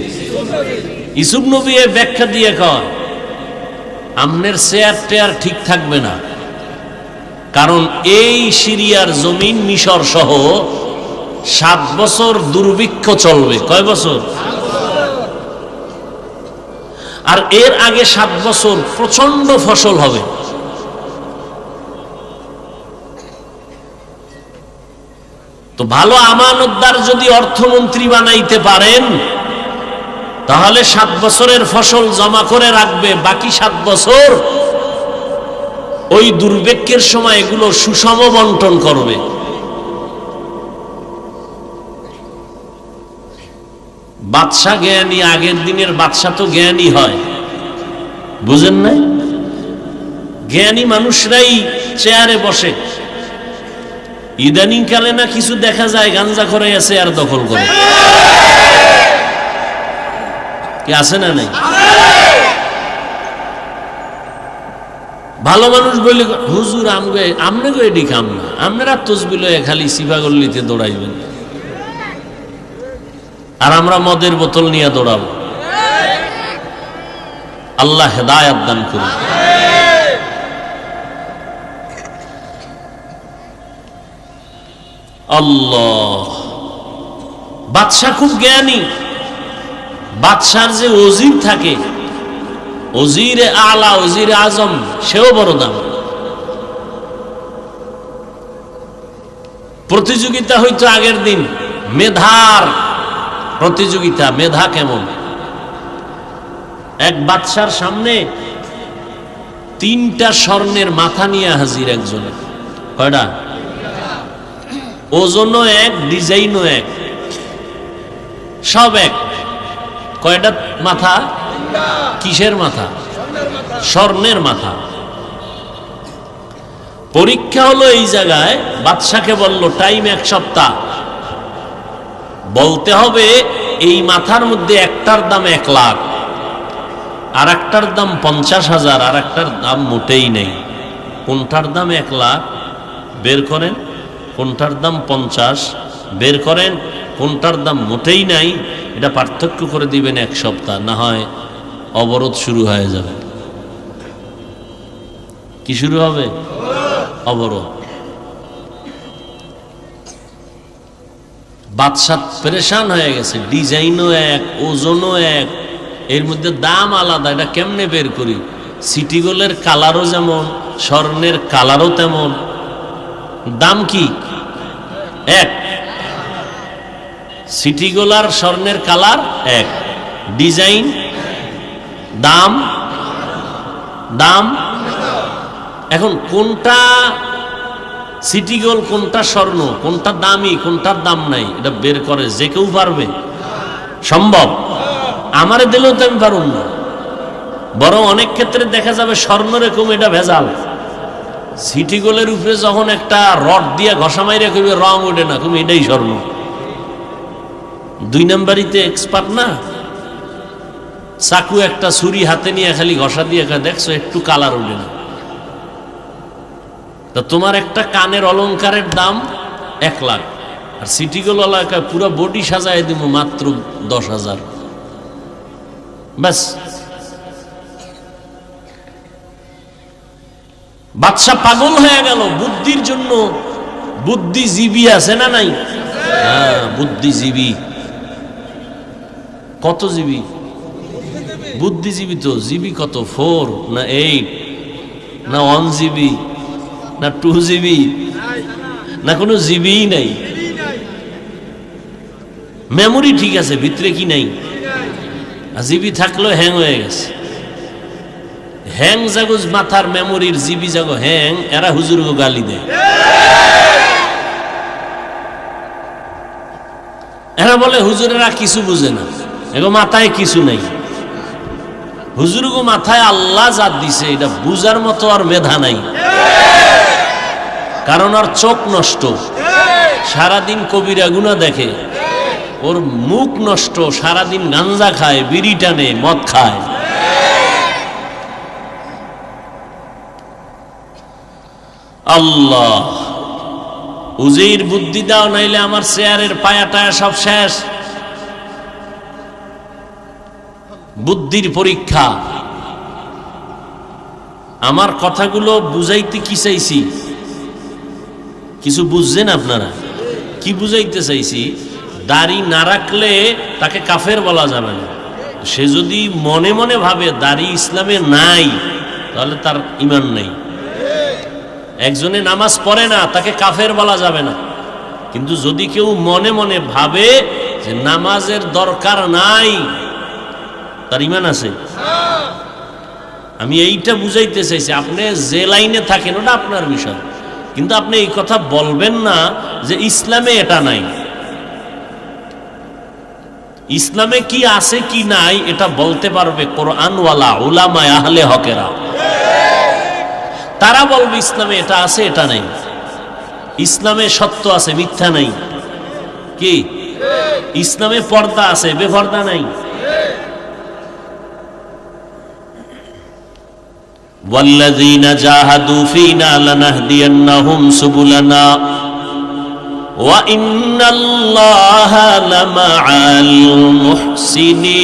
ইউসুফ নবী এ ব্যাখ্যা দিয়ে কয়, আমনের চেয়ার টেয়ার ঠিক থাকবে না, কারণ এই সিরিয়ার জমিন মিশর সহ 7 বছর দুর্ভিক্ষ চলবে। কয় বছর? আর এর আগে 7 বছর প্রচন্ড ফসল হবে। তো ভালো আমানতদার যদি অর্থমন্ত্রী বানাইতে পারেন, তাহলে 7 বছরের ফসল জমা করে রাখবে, বাকি 7 বছর ওই দুর্ভিক্ষের সময় এগুলো সুষম বন্টন করবে। বাদশা জ্ঞানী, আগের দিনের বাদশা তো জ্ঞানী হয়। বুঝেন নাই? জ্ঞানী মানুষরাই চেয়ারে বসে। ইদানিং কালে না কিছু দেখা যায় গাঞ্জা করে আছে আর দখল করে, কি আছে না নাই? ভালো মানুষ বললে হুজুর আমনে গো এডি কাম না, আপনারা তসবিল খালি সিফাগল্লিতে দৌড়াইবেন আর আমরা মদের বোতল নিয়ে দৌড়াবো। আল্লাহ হেদায়াত দান করুন। আল্লাহ, বাদশা খুব জ্ঞানী। বাদশার যে ওজির থাকে, ওজিরে আলা, ওজিরে আজম, সেও বড় দাম। প্রতিযোগিতা হইতো আগের দিন, মেধার প্রতিযোগিতা। মেধা কেমন? এক বাদশার সামনে 3টা স্বর্ণের মাথা নিয়ে হাজির একজনে। কয়টা? ওজনও এক, ডিজাইনও এক, সব এক। কয়টা মাথা? কিসের মাথা? স্বর্ণের মাথা। পরীক্ষা হলো এই জায়গায়। বাদশাকে বলল টাইম 1 সপ্তাহ, বলতে হবে এই মাথার মধ্যে একটার দাম 1 লাখ, আর একটার দাম 50,000, আর একটার দাম মোটেই নেই। কোনটার দাম 1 লাখ বের করেন, কোনটার দাম 50 বের করেন, কোনটার দাম মোটেই নাই, এটা পার্থক্য করে দিবেন 1 সপ্তাহ, না হয় অবরোধ শুরু হয়ে যাবে। কি শুরু হবে? অবরোধ। বাদশা পেরেশান হয়ে গেছে, ডিজাইনও এক, ওজনও এক, এর মধ্যে দাম আলাদা, এটা কেমনে বের করি? সিটি গোল্ডের কালারও যেমন, স্বর্ণের কালারও তেমন, দাম কি এক? সিটি গোল্ড আর স্বর্ণের কালার এক, ডিজাইন, দাম দাম। এখন কোনটা সিটি গোল্ড, কোনটা স্বর্ণ, কোনটা দামি, কোনটার দাম নাই, এটা বের করে যে কেউ পারবে? সম্ভব? আমারে দিলেও তো আমি পারুম না। বরং অনেক ক্ষেত্রে দেখা যাবে স্বর্ণ রকম এটা ভেজাল। সিটি গোল্ডের উপরে যখন একটা রড দিয়ে ঘষা মাইরে কইবে রং ওঠে না, তুমি এটাই স্বর্ণ। 2 নাম্বারিতে এক্সপার্ট না। চাকু একটা ছুরি হাতে নিয়ে খালি ঘষা দিয়ে দেখছো একটু কালার ওঠে না। তা তোমার একটা কানের অলংকারের দাম 1 লাখ, আর সিটি গোল্ড এলাকায় পুরো বডি সাজায় দিব মাত্র 10,000। ব্যাস, বাদশা পাগল হয়ে গেল বুদ্ধির জন্য। বুদ্ধিজীবী আছে না নাই? হ্যাঁ, বুদ্ধিজীবী। কত জীবী? বুদ্ধিজীবী তো জিবি কত? 4 না 8 না 1 জিবি না 2 জিবি না কোনো জিবিই নাই। মেমোরি ঠিক আছে, ভিতরে কি নাই? জিবি থাকলেও হ্যাং হয়ে গেছে। হ্যাং জাগো মাথার মেমোরির, জিবি জাগো হ্যাং। এরা হুজুরকে গালি দেয়। এরা বলে হুজুরেরা কিছু বুঝে না, এগো মাথায় কিছু নাই। হুজুরগো মাথায় আল্লাহ যা দিছে এটা বুঝার মতো আর মেধা নাই, কারণ আর চোখ নষ্ট, সারাদিন কবিরা গুনাহ দেখে, ওর মুখ নষ্ট, সারাদিন গাঞ্জা খায়, বিড়ি টানে, মদ খায়। আল্লাহ, উজির বুদ্ধি দাও, নাইলে আমার চেয়ারের পায়া টায়া সব শেষ। বুদ্ধির পরীক্ষা। আমার কথাগুলো বুঝাইতে কি চাইছি? কিছু বুঝছেন আপনারা? কি বুঝাইতে চাইছি? দাড়ি না রাখলে তাকে কাফের বলা যাবে না। সে যদি মনে মনে ভাবে দাড়ি ইসলামে নাই, তাহলে তার ঈমান নাই। একজনে নামাজ পড়ে না, তাকে কাফের বলা যাবে না। কিন্তু যদি কেউ মনে মনে ভাবে যে নামাজের দরকার নাই, তার ঈমান আছে। আমি এইটা বুঝাইতে চাইছি। আপনি যে লাইনে থাকেন ওটা আপনার বিষয়, কিন্তু আপনি এই কথা বলবেন না যে ইসলামে এটা নাই। ইসলামে কি আছে কি নাই এটা বলতে পারবে কোরআনওয়ালা উলামায়ে আহলে হকেরা। তারা বলবে ইসলামে এটা আছে এটা নাই, ইসলামে সত্য আছে মিথ্যা নাই। কি ইসলামে পর্দা আছে বেপর্দা নাই। ওয়াল্লাযীনা জাহাদু ফীনা লানাহদিয়ান্নাহুম সুবুলানা ওয়া ইন্নাল্লাহা লামাআল মুহসিনিন।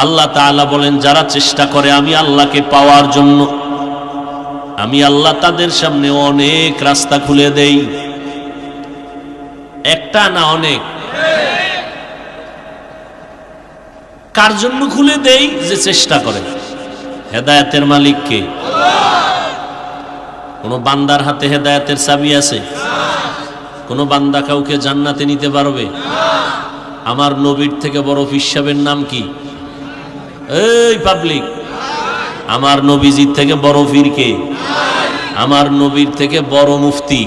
আল্লাহ তাআলা বলেন যারা চেষ্টা করে আমি আল্লাহকে পাওয়ার জন্য, আমি আল্লাহ তাদের সামনে অনেক রাস্তা খুলে দেই। একটা না অনেক। কার জন্য খুলে দেই? যে চেষ্টা করে। হেদায়েতের মালিক কে? কোন বান্দার হাতে হেদায়েতের চাবি আছে? কোন বান্দা কাউকে জান্নাতে নিতে পারবে? আমার নবীর থেকে বড় পীর সাহেবের নাম কি? এই পাবলিক, আমার নবীজির থেকে বড় পীর কে? আমার নবীর থেকে বড় মুফতি,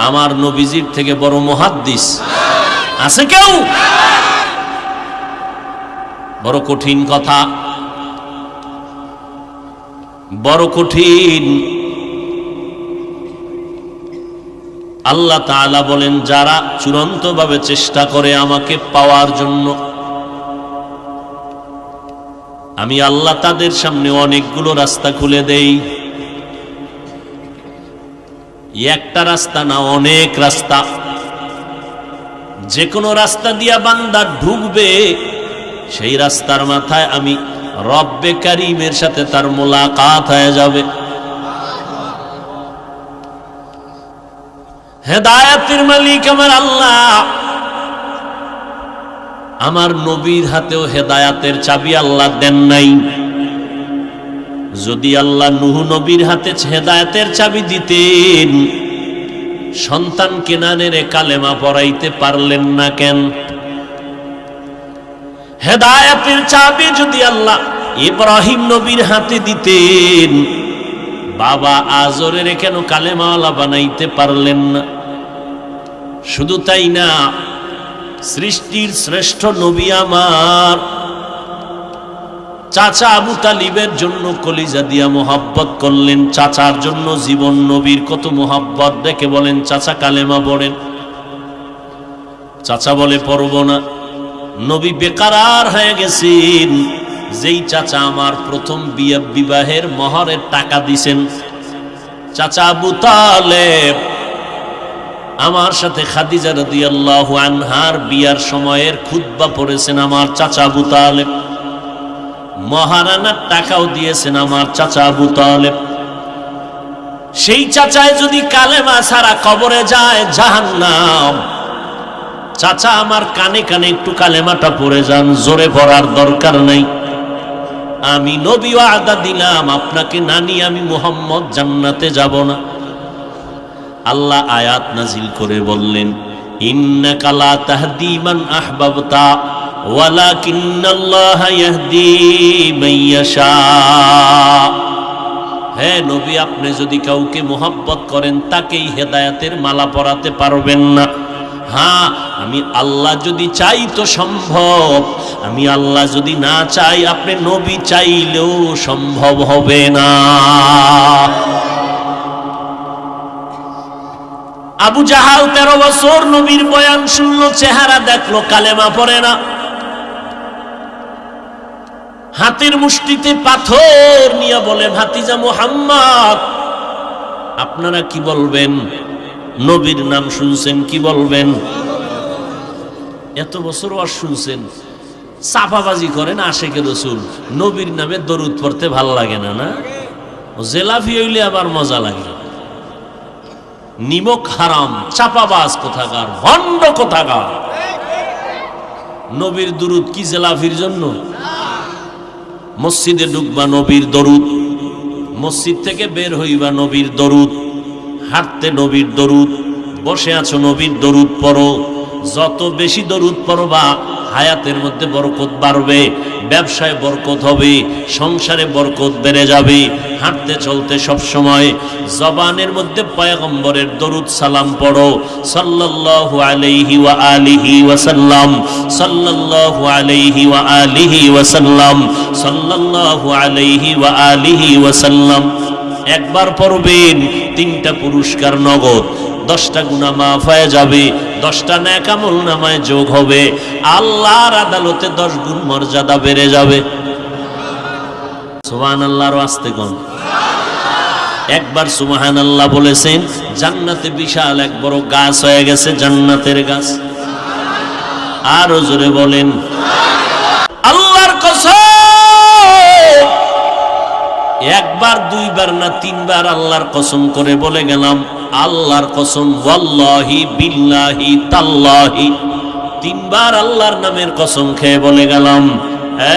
আমার নবীজির থেকে বড় মুহাদ্দিস আছে কেউ? বড় কঠিন কথা, বড় কঠিন। আল্লাহ তাআলা বলেন যারা চূড়ান্তভাবে চেষ্টা করে আমাকে পাওয়ার জন্য, আমি আল্লাহ তাদের সামনে অনেকগুলো রাস্তা খুলে দেই। একটা রাস্তা না, অনেক রাস্তা। যে কোনো রাস্তা দিয়া বান্দা ঢুকবে, সেই রাস্তার মাথায় আমি রব্বে কারীমের সাথে তার মোলাকাত হয়ে যাবে। হেদায়েতের মালিক আমার আল্লাহ। আমার নবীর হাতেও হেদায়েতের চাবি আল্লাহ দেন নাই। যদি আল্লাহ নূহ নবীর হাতে হেদায়েতের চাবি দিতেন, সন্তান কেনানের কালেমা পড়াইতে পারলেন না কেন? হেদায়েতের চাবি যদি আল্লাহ ইব্রাহিম নবীর হাতে দিতেন, বাবা আজরের কেন কালেমাওয়ালা বানাইতে পারলেন না? শুধু তাই না, সৃষ্টির শ্রেষ্ঠ নবী আমার চাচা আবু তালিবের জন্য কলিজা দিয়া মোহাব্বত করলেন। চাচার জন্য জীবন, নবীর কত মোহাব্বত দেখে বলেন চাচা কালেমা পড়েন। চাচা বলে পড়ব না। নবী বেকারার হয়ে গেছেন। যেই চাচা আমার প্রথম বিবাহের মহরের টাকা দিছেন, চাচা আবু তালেব, আমার সাথে খাদিজা রাদিয়াল্লাহু আনহার বিয়ার সময়ের খুতবা পড়েছেন আমার চাচা আবু তালেব। মহারানার টাকাও দিয়েছেন আমার চাচা আবু তালেব। সেই চাচায় যদি কালেমা ছাড়া কবরে যায় জাহান্নাম। চাচা আমার কানে কানে একটু কালেমাটা পড়ে যান, জোরে পড়ার দরকার নাই। আমি নবী ওয়াদা দিলাম আপনাকে না নিয়ে আমি মুহাম্মদ জান্নাতে যাব না। আল্লাহ আয়াত নাজিল করে বললেন ইন্নাকা লা তাহদি মান আহবাবতা ওয়ালাকিন্নাল্লাহা ইয়াহদি মান ইয়াশা। হে নবী, আপনি যদি কাউকে মোহাব্বত করেন তাকেই হেদায়েতের মালা পরাতে পারবেন না। হ্যাঁ, আমি আল্লাহ যদি চাই তো সম্ভব, আমি আল্লাহ যদি না চাই, আপনি নবী চাইলেও সম্ভব হবে না। আবু জাহাল 13 বছর নবীর বয়ান শুনলো, চেহারা দেখলো, কালেমা পড়ে না। হাতের মুষ্টিতে পাথর নিয়ে বলে ভাতিজা মুহাম্মদ, আপনারা কি বলবেন? নবীর নাম শুনছেন, কি বলবেন? এত বছর ওয়াজ শুনছেন, চাপাবাজি করেন আশেকে রসুল, নবীর নামে দরুদ পড়তে ভাল লাগে না? না, জেলাফি হইলে আবার মজা লাগে। নিমক হারাম, চাপাবাজ কোথাকার, ভণ্ড কোথাকার। নবীর দরুদ কি জেলাফির জন্য? মসজিদে ঢুকবা নবীর দরুদ, মসজিদ থেকে বের হইবা নবীর দরুদ, হাঁটতে নবীর দরুদ, বসে আছো নবীর দরুদ পড়ো। যত বেশি দরুদ পড়বা হায়াতের মধ্যে বরকত বাড়বে, ব্যবসায় বরকত হবে, সংসারে বরকত বেড়ে যাবে। হাঁটতে চলতে সব সময় জবানের মধ্যে পয়গম্বরের দরুদ সালাম পড়ো, সাল্লাল্লাহু আলাইহি ওয়া আলিহি ওয়াসাল্লাম, সাল্লাল্লাহু আলাইহি ওয়া আলিহি ওয়াসাল্লাম, সাল্লাল্লাহু আলাইহি ওয়া আলিহি ওয়াসাল্লাম। একবার পড়বেন 3টা পুরস্কার নগদ, 10টা গুনাহ মাফ হয়ে যাবে, 10টা নেক আমল নামায় যোগ হবে, আল্লাহর আদালতে 10 গুণ মর্যাদা বেড়ে যাবে। সুবহানাল্লাহর ওয়াস্তে কোন একবার সুবহানাল্লাহ বলেছেন, জান্নাতে বিশাল এক বড় গাছ হয়ে গেছে, জান্নাতের গাছ। আরো জোরে বলেন আল্লাহর কসম। একবার, দুইবার না 3বার আল্লাহর কসম করে বলে গেলাম, আল্লাহর কসম, ওয়াল্লাহি বিল্লাহি তাল্লাহি। 3বার আল্লাহর নামের কসম খেয়ে বলে গেলাম।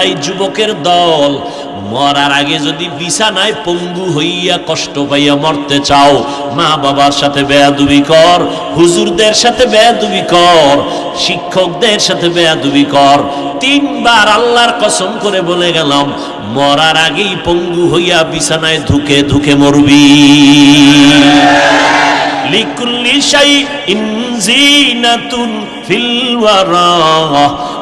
এই যুবকের দল, মরার আগে যদি বিছানায় পঙ্গু হইয়া কষ্ট পাইয়া মরতে চাও, মা বাবার সাথে বেয়াদবি কর, হুজুরদের সাথে বেয়াদবি কর, শিক্ষকদের সাথে বেয়াদবি কর। 3বার আল্লাহর কসম করে বলে গেলাম, মরার আগেই পঙ্গু হইয়া বিছানায় ধুকে ধুকে মরবি। লিকুল্লি শাইইন জিনাতুন ফিল ওয়ারা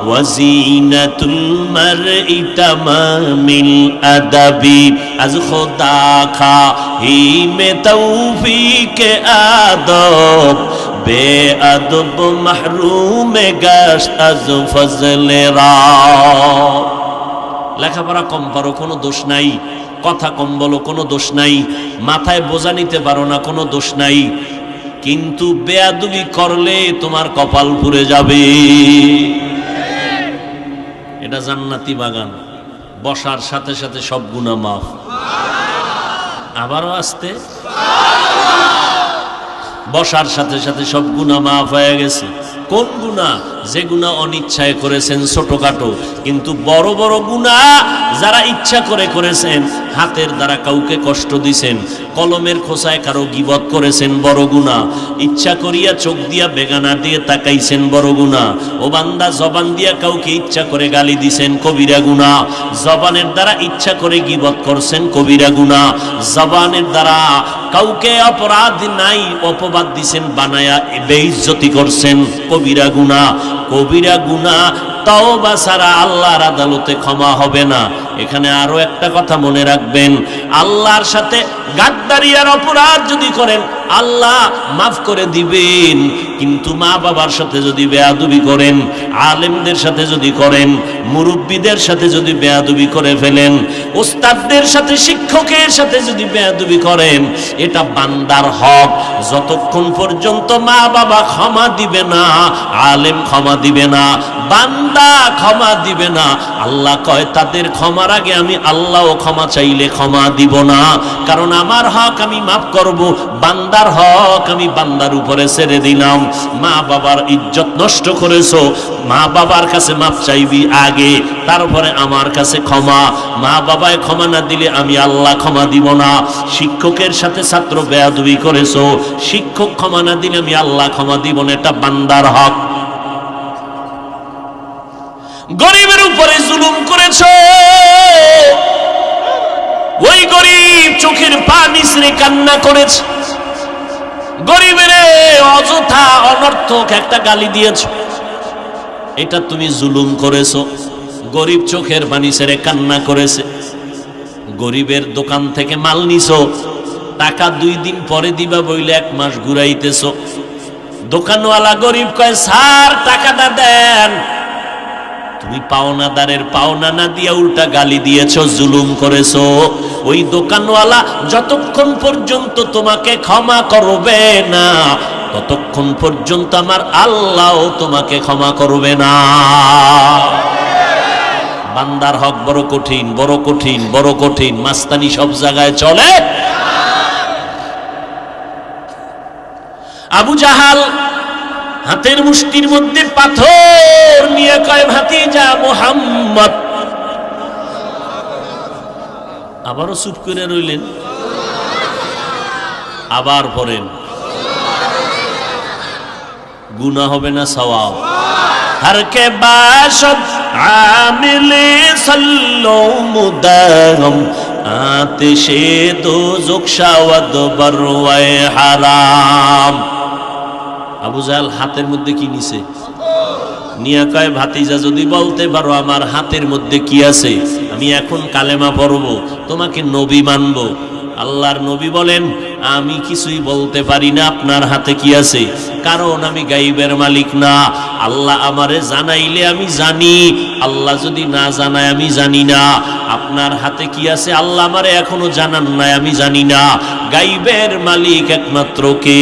ওয়া জিনাতুল মারই তামামিল আদাবি। আজ খোদা খাহি মে তৌফিকে আদব, বেআদব মাহরুম গাশত আজ ফজলে রাব। লেখাপড়া কম পারো কোনো দোষ নাই, কথা কম বলো কোনো দোষ নাই, মাথায় বোঝা নিতে পারো না কোনো দোষ নাই, কিন্তু বেয়াদবি করলে তোমার কপাল পুড়ে যাবে। এটা জান্নাতি বাগান, বসার সাথে সাথে সব গুনাহ মাফ। আবারও আসতে, বসার সাথে সাথে সব গুনাহ মাফ হয়ে গেছে। কোন গুনাহ? যে গুনাহ অনিচ্ছায় করেছেন ছোটখাটো, কিন্তু বড় বড় গুনাহ যারা ইচ্ছা করে করেছেন, হাতের দ্বারা কাউকে কষ্ট দিছেন, কলমের খোসায় কারো গীবত করেছেন, বড় গুনাহ। ইচ্ছা করিয়া চোখ দিয়া বেগানা দিয়ে তাকাইছেন, বড় গুনাহ। ও বান্দা, জবান দিয়া কাউকে ইচ্ছা করে গালি দিছেন, কবিরা গুনাহ। জবানের দ্বারা ইচ্ছা করে গীবত করছেন, কবিরা গুনাহ। জবানের দ্বারা কাউকে অপরাধ নাই অপবাদ দিছেন, বানায়া বেইজ্জতি করছেন, কবিরা গুনাহ। কবিরা গুনাহ তওবা ছাড়া আল্লাহর আদালতে ক্ষমা হবে না। এখানে আরো একটা কথা মনে রাখবেন, আল্লাহর সাথে গাদ্দারি আর অপরাধ যদি করেন, আল্লাহ মাফ করে দিবেন, কিন্তু মা বাবার সাথে যদি বেয়াদবি করেন, আলেমদের সাথে যদি করেন, মুরব্বীদের সাথে যদি বেয়াদবি করে ফেলেন, ওস্তাদদের সাথে শিক্ষকের সাথে যদি বেয়াদবি করেন, এটা বান্দার হক। যতক্ষণ পর্যন্ত মা বাবা ক্ষমা দিবে না, আলেম ক্ষমা দিবে না, বান্দা ক্ষমা দিবে না, আল্লাহ কয় তাদের ক্ষমার আগে আমি আল্লাহও ক্ষমা চাইলে ক্ষমা দিব না। কারণ আমার হক আমি মাফ করব, বান্দার হক আমি বান্দার উপরে ছেড়ে দিলাম। মা বাবার ইজ্জত নষ্ট করেছো, মা বাবার কাছে মাফ চাইবি আগে, তারপরে আমার কাছে ক্ষমা। মা বাবায় ক্ষমা না দিলে আমি আল্লাহ ক্ষমা দিব না। শিক্ষকের সাথে ছাত্র বেয়াদবি করেছো, শিক্ষক ক্ষমা না দিলে আমি আল্লাহ ক্ষমা দিব না, এটা বান্দার হক। গরিবের উপরে জুলুম করেছো, ওই গরিব চোখের পানি ছেড়ে কান্না করেছে, গরিবের অযথা অনর্থক একটা গালি দিয়েছ, এটা তুমি জুলুম করেছো। গরিব চোখের পানি ছেড়ে কান্না করেছে, গরিবের দোকান থেকে মাল নিছো, টাকা 2 দিন পরে দিবা বইলে 1 মাস ঘুরাইতেছো। দোকানওয়ালা গরিব কয়, স্যার টাকাটা দেন। তুমি পাওনাদারের পাওনা না দিয়া উল্টা গালি দিয়েছো, জুলুম করেছো। ওই দোকানওয়ালা যতক্ষণ পর্যন্ত তোমাকে ক্ষমা করবে না, ততক্ষণ পর্যন্ত আমার আল্লাহও তোমাকে ক্ষমা করবে না। বান্দার হক বড় কঠিন, বড় কঠিন, বড় কঠিন। মাস্তানি সব জায়গায় চলে। আবু জাহাল হাতের মুষ্টির মধ্যে পাথর নিয়ে কয়, ভাতিজা মুহাম্মদ। আবারও চুপ করে রইলেন, আবার পড়েন, গুনাহ হবে না সওয়াব? هر کے باشد عامل صلو مداغم آتش دوزخ شود بروئے حرام আবু জাহেল হাতের মধ্যে কি নিছে নিয়া কয় ভাতিজা যদি বলতে পারো আমার হাতের মধ্যে কি আছে আমি এখন কালেমা পড়ব তোমাকে নবী মানব আল্লাহর নবী বলেন আমি কিছুই বলতে পারি না আপনার হাতে কি আছে কারণ আমি গায়বের মালিক না আল্লাহ আমারে জানাইলে আমি জানি আল্লাহ যদি না জানায় আমি জানি না আপনার হাতে কি আছে আল্লাহ আমারে এখনো জানান নাই আমি জানি না গায়বের মালিক একমাত্র কে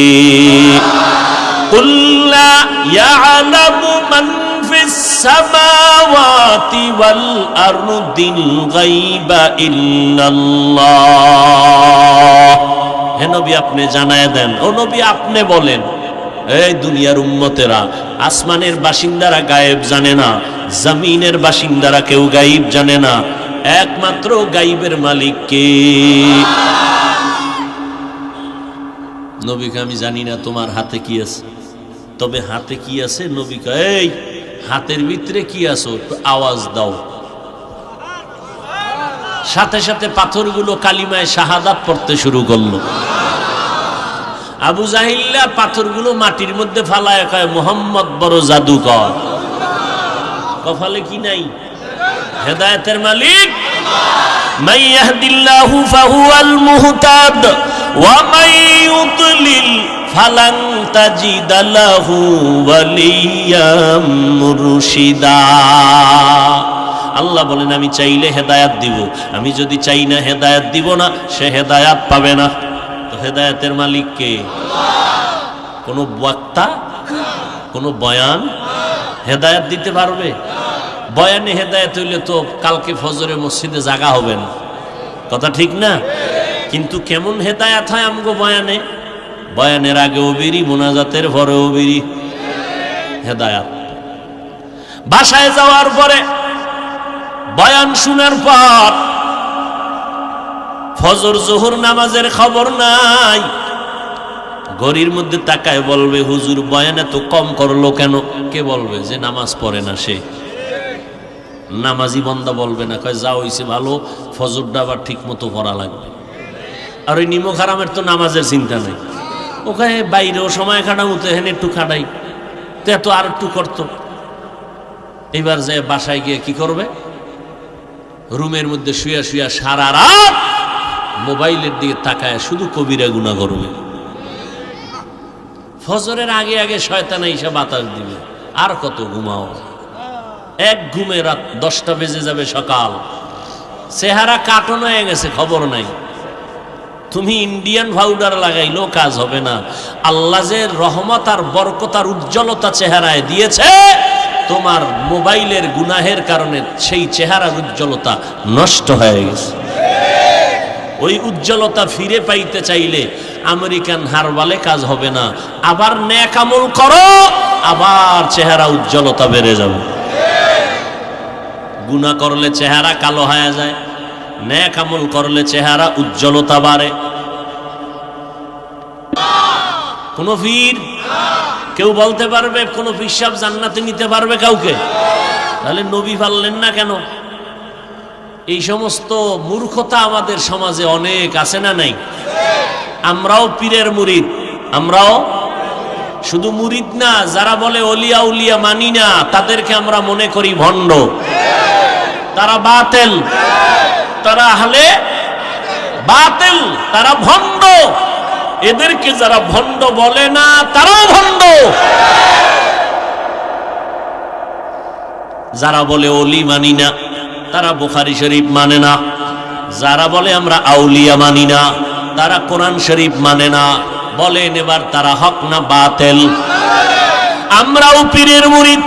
قل لا يعلم من في السماوات والأرض الغيب إلا الله হে নবী আপনি জানায় দেন ও নবী আপনি বলেন এই দুনিয়ার উম্মতেরা আসমানের বাসিন্দারা গায়েব জানে না জমিনের বাসিন্দারা কেউ গায়েব জানে না একমাত্র গায়েবের মালিক কে নবীকে আমি জানি না তোমার হাতে কি আছে তবে হাতে কি আছে নবী কয় এই হাতের ভিতরে কি আছে একটু আওয়াজ দাও সাথে সাথে পাথরগুলো কালিমায়ে শাহাদাত পড়তে শুরু করলো আবু জাহিল্লা পাথরগুলো মাটির মধ্যে ফালায় কয় মুহাম্মদ বড় জাদুকর কপালে কি নাই হেদায়েতের মালিক মান ইয়াহদিল্লাহু ফাহুয়াল মুহতাদ ওয়া মান ইউদ্লিল ফালান তাজিদ লাহু ওয়ালিয়াম মুরশিদা আল্লাহ বলেন আমি চাইলে হেদায়েত দিব আমি যদি চাই না হেদায়েত দিব না সে হেদায়েত পাবে না তো হেদায়েতের মালিক কে আল্লাহ কোন বক্তা কোন বয়ান হেদায়েত দিতে পারবে বয়ানে হেদায়েত হইলে তো কালকে ফজরে মসজিদে জায়গা হবে না কথা ঠিক না কিন্তু কেমন হেদায়েত হয় আমগো বয়ানে বয়ানের আগেও বেরি মোনাজাতের পরেও বেরি হেদায়েত বাসায় যাওয়ার পরে বয়ান শোনার পর ফজর জোহর নামাজের খবর নাই ঘড়ির মধ্যে তাকায় বলবে হুজুর বয়ান এত কম করলো কেন কে বলবে যে নামাজ পড়ে না সে নামাজি বন্দা বলবে না কয় যা হইছে ভালো ফজরটা আবার ঠিক মতো পড়া লাগবে আর ওই নিমক হারামের তো নামাজের চিন্তা নেই ওখানে বাইরেও সময় কাটামতো এখানে একটু খাটাই তো এত আর একটু করতো এবার যে বাসায় গিয়ে কি করবে রুমের মধ্যে শুয়া শুয়া সারা রাত মোবাইলের দিকে তাকায় শুধু কবিরা গুনাহ করবে ফজরের আগে আগে শয়তান এসে বাতাস দিবে আর কত ঘুমাও এক ঘুমে রাত 10টা বেজে যাবে সকাল চেহারা কাটন হয়ে গেছে খবর নাই তুমি ইন্ডিয়ান পাউডার লাগাইলেও কাজ হবে না আল্লাহ যে রহমত আর বরকত আর উজ্জ্বলতা চেহারায় দিয়েছে তোমার মোবাইলের গুনাহের কারণে সেই চেহারার উজ্জ্বলতা নষ্ট হয়ে গেছে ওই উজ্জ্বলতা ফিরে পাইতে চাইলে আমেরিকান হারবালে কাজ হবে না আবার নেক আমল করো আবার চেহারা উজ্জ্বলতা বেড়ে যাবে গুনাহ করলে চেহারা কালো হয়ে যায় নেক আমল করলে চেহারা উজ্জ্বলতা বাড়ে কোন পীর কেউ বলতে পারবে কোন পীর সাহেব জান্নাতে নিতে পারবে কাউকে তাহলে নবী পারলেন না কেন এই সমস্ত মূর্খতা আমাদের সমাজে অনেক আছে না নাই আমরাও পীরের মুরিদ আমরাও শুধু মুরিদ না যারা বলে ওলিয়া উলিয়া মানি না তাদেরকে আমরা মনে করি ভণ্ড তারা বাতিল তারা আহলে বাতিল তারা ভণ্ড এদেরকে যারা ভণ্ড বলে না তারাও ভণ্ড যারা বলে ওলি মানি না তারা বুখারী শরীফ মানে না যারা বলে আমরা আউলিয়া মানি না তারা কোরআন শরীফ মানে না বলেন এবার তারা হক না বাতিল আমরাও পীরের মুরিদ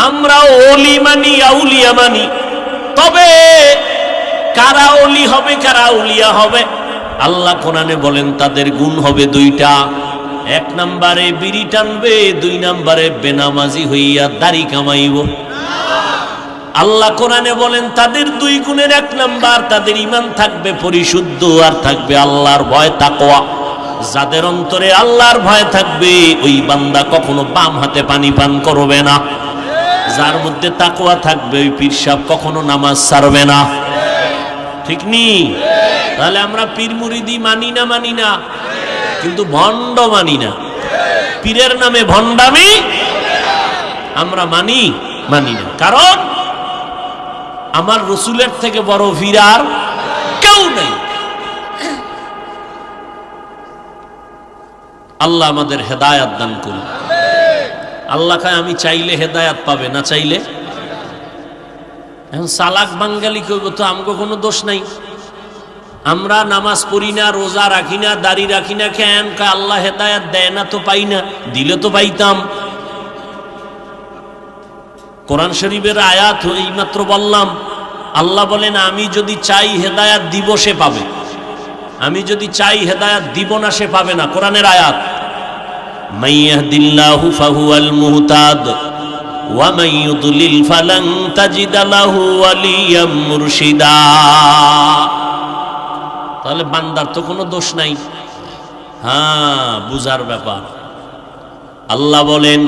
আমরাও ওলি মানি আউলিয়া মানি তবে কারা ওলি হবে কারা আউলিয়া হবে আল্লাহ কোরআনে বলেন তাদের গুণ হবে দুইটা এক নম্বরে বিড়ি টানবে দুই নম্বরে বেনামাজি হইয়া দাড়ি কামাইব আল্লাহ কোরআনে বলেন তাদের দুই গুণের এক নাম্বার তাদের ঈমান থাকবে পরিশুদ্ধ আর থাকবে আল্লাহর ভয় তাকওয়া যাদের অন্তরে আল্লাহর ভয় থাকবে ওই বান্দা কখনো বাম হাতে পানি পান করবে না যার মধ্যে তাকওয়া থাকবে ওই পীর সাহেব কখনো নামাজ ছাড়বে না, ঠিক নি? তাহলে আমরা পীর মুরিদি মানি না, কিন্তু ভণ্ড মানি না। পীরের নামে ভণ্ডামি আমরা মানি না, কারণ আমার রসুলের থেকে বড় পীর আর কেউ নেই। আল্লাহ আমাদের হেদায়াত দান করুন। আল্লাহ কয় আমি চাইলে হেদায়াত পাবে, না চাইলে। এখন সালাক বাঙ্গালি কইব তো আমগো কোনো দোষ নাই, আমরা নামাজ পড়ি না, রোজা রাখি না, দাড়ি রাখি না, কেন? আল্লাহ হেদায়াত দেয় না তো পাই না, দিলে তো পাইতাম। কোরআন শরীফের আয়াত এইমাত্র বললাম, আল্লাহ বলেন আমি যদি চাই হেদায়াত দিব সে পাবে, আমি যদি চাই হেদায়াত দিব না সে পাবে না। কোরআনের আয়াত, মাইয়াহদিল্লাহু ফাহুয়াল মুহতাদ ওয়া মান ইউদ্লিল ফালান তাজিদ লাহু ওয়ালিয়াম মুরশিদা। তাহলে বান্দার তো কোনো দোষ নাই। হ্যাঁ, বুঝার ব্যাপার। আল্লাহ বলেন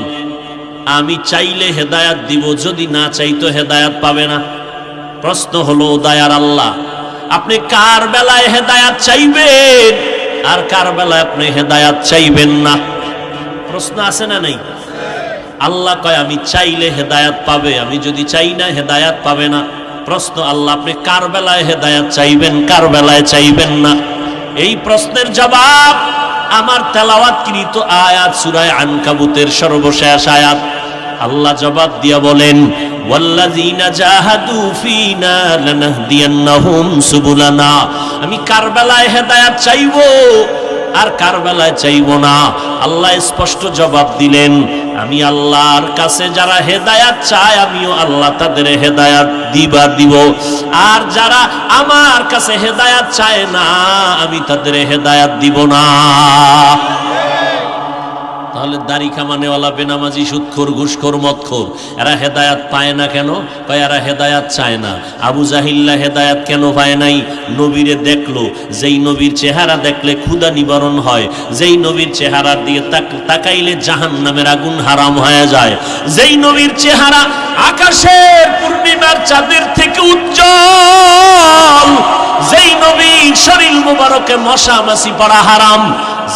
আমি চাইলে হেদায়াত দিব, যদি না চাই তো হেদায়াত পাবে না। প্রশ্ন হলো, দয়ার আল্লাহ আপনি কার বেলায় হেদায়াত চাইবেন আর কার বেলায় আপনি হেদায়াত চাইবেন না? প্রশ্ন আছে না নাই? আল্লাহ কয় আমি চাইলে হেদায়াত পাবে, আমি যদি চাই না হেদায়াত পাবে না। প্রশ্ন, আল্লাহ আপনি কার বেলায় হেদায়াত চাইবেন, কার বেলায় চাইবেন না? এই প্রশ্নের জবাব আমার তেলাওয়াতকৃত আয়াত সূরা আনকাবুতের সর্বশেষ আয়াত। আল্লাহ জবাব দিয়া বলেন, ওয়াল্লাযীনা জাহাদু ফীনা লানাহদিয়ান্নাহুম সুবুলানা। আমি কার বেলায় হেদায়াত চাইবো আর কার বেলায় চাইব না? আল্লাহ স্পষ্ট জবাব দিলেন, আমি আল্লাহর কাছে যারা হেদায়াত চায় আমিও আল্লাহ তাদের হেদায়াত দিব, আর যারা আমার কাছে হেদায়াত চায় না আমি তাদের হেদায়াত দিব না। তাহলে দাড়ি কামানেওয়ালা, বেনামাজি, সুদখোর, ঘুষখোর, মদখোর এরা হেদায়াত পায় না কেন? কয় এরা হেদায়াত চায় না। আবু জাহিল্লা হেদায়াত কেন পায় নাই? নবীরে দেখলো, যেই নবীর চেহারা দেখলে ক্ষুধা নিবারণ হয়, যেই নবীর চেহারার দিকে তাকাইলে জাহান্নামের আগুন হারাম হয়ে যায়, যেই নবীর চেহারা আকাশের পূর্ণিমার চাঁদের থেকে উজ্জ্বল, যেই নবীর শরীর মুবারকে মশা মাছি পড়া হারাম,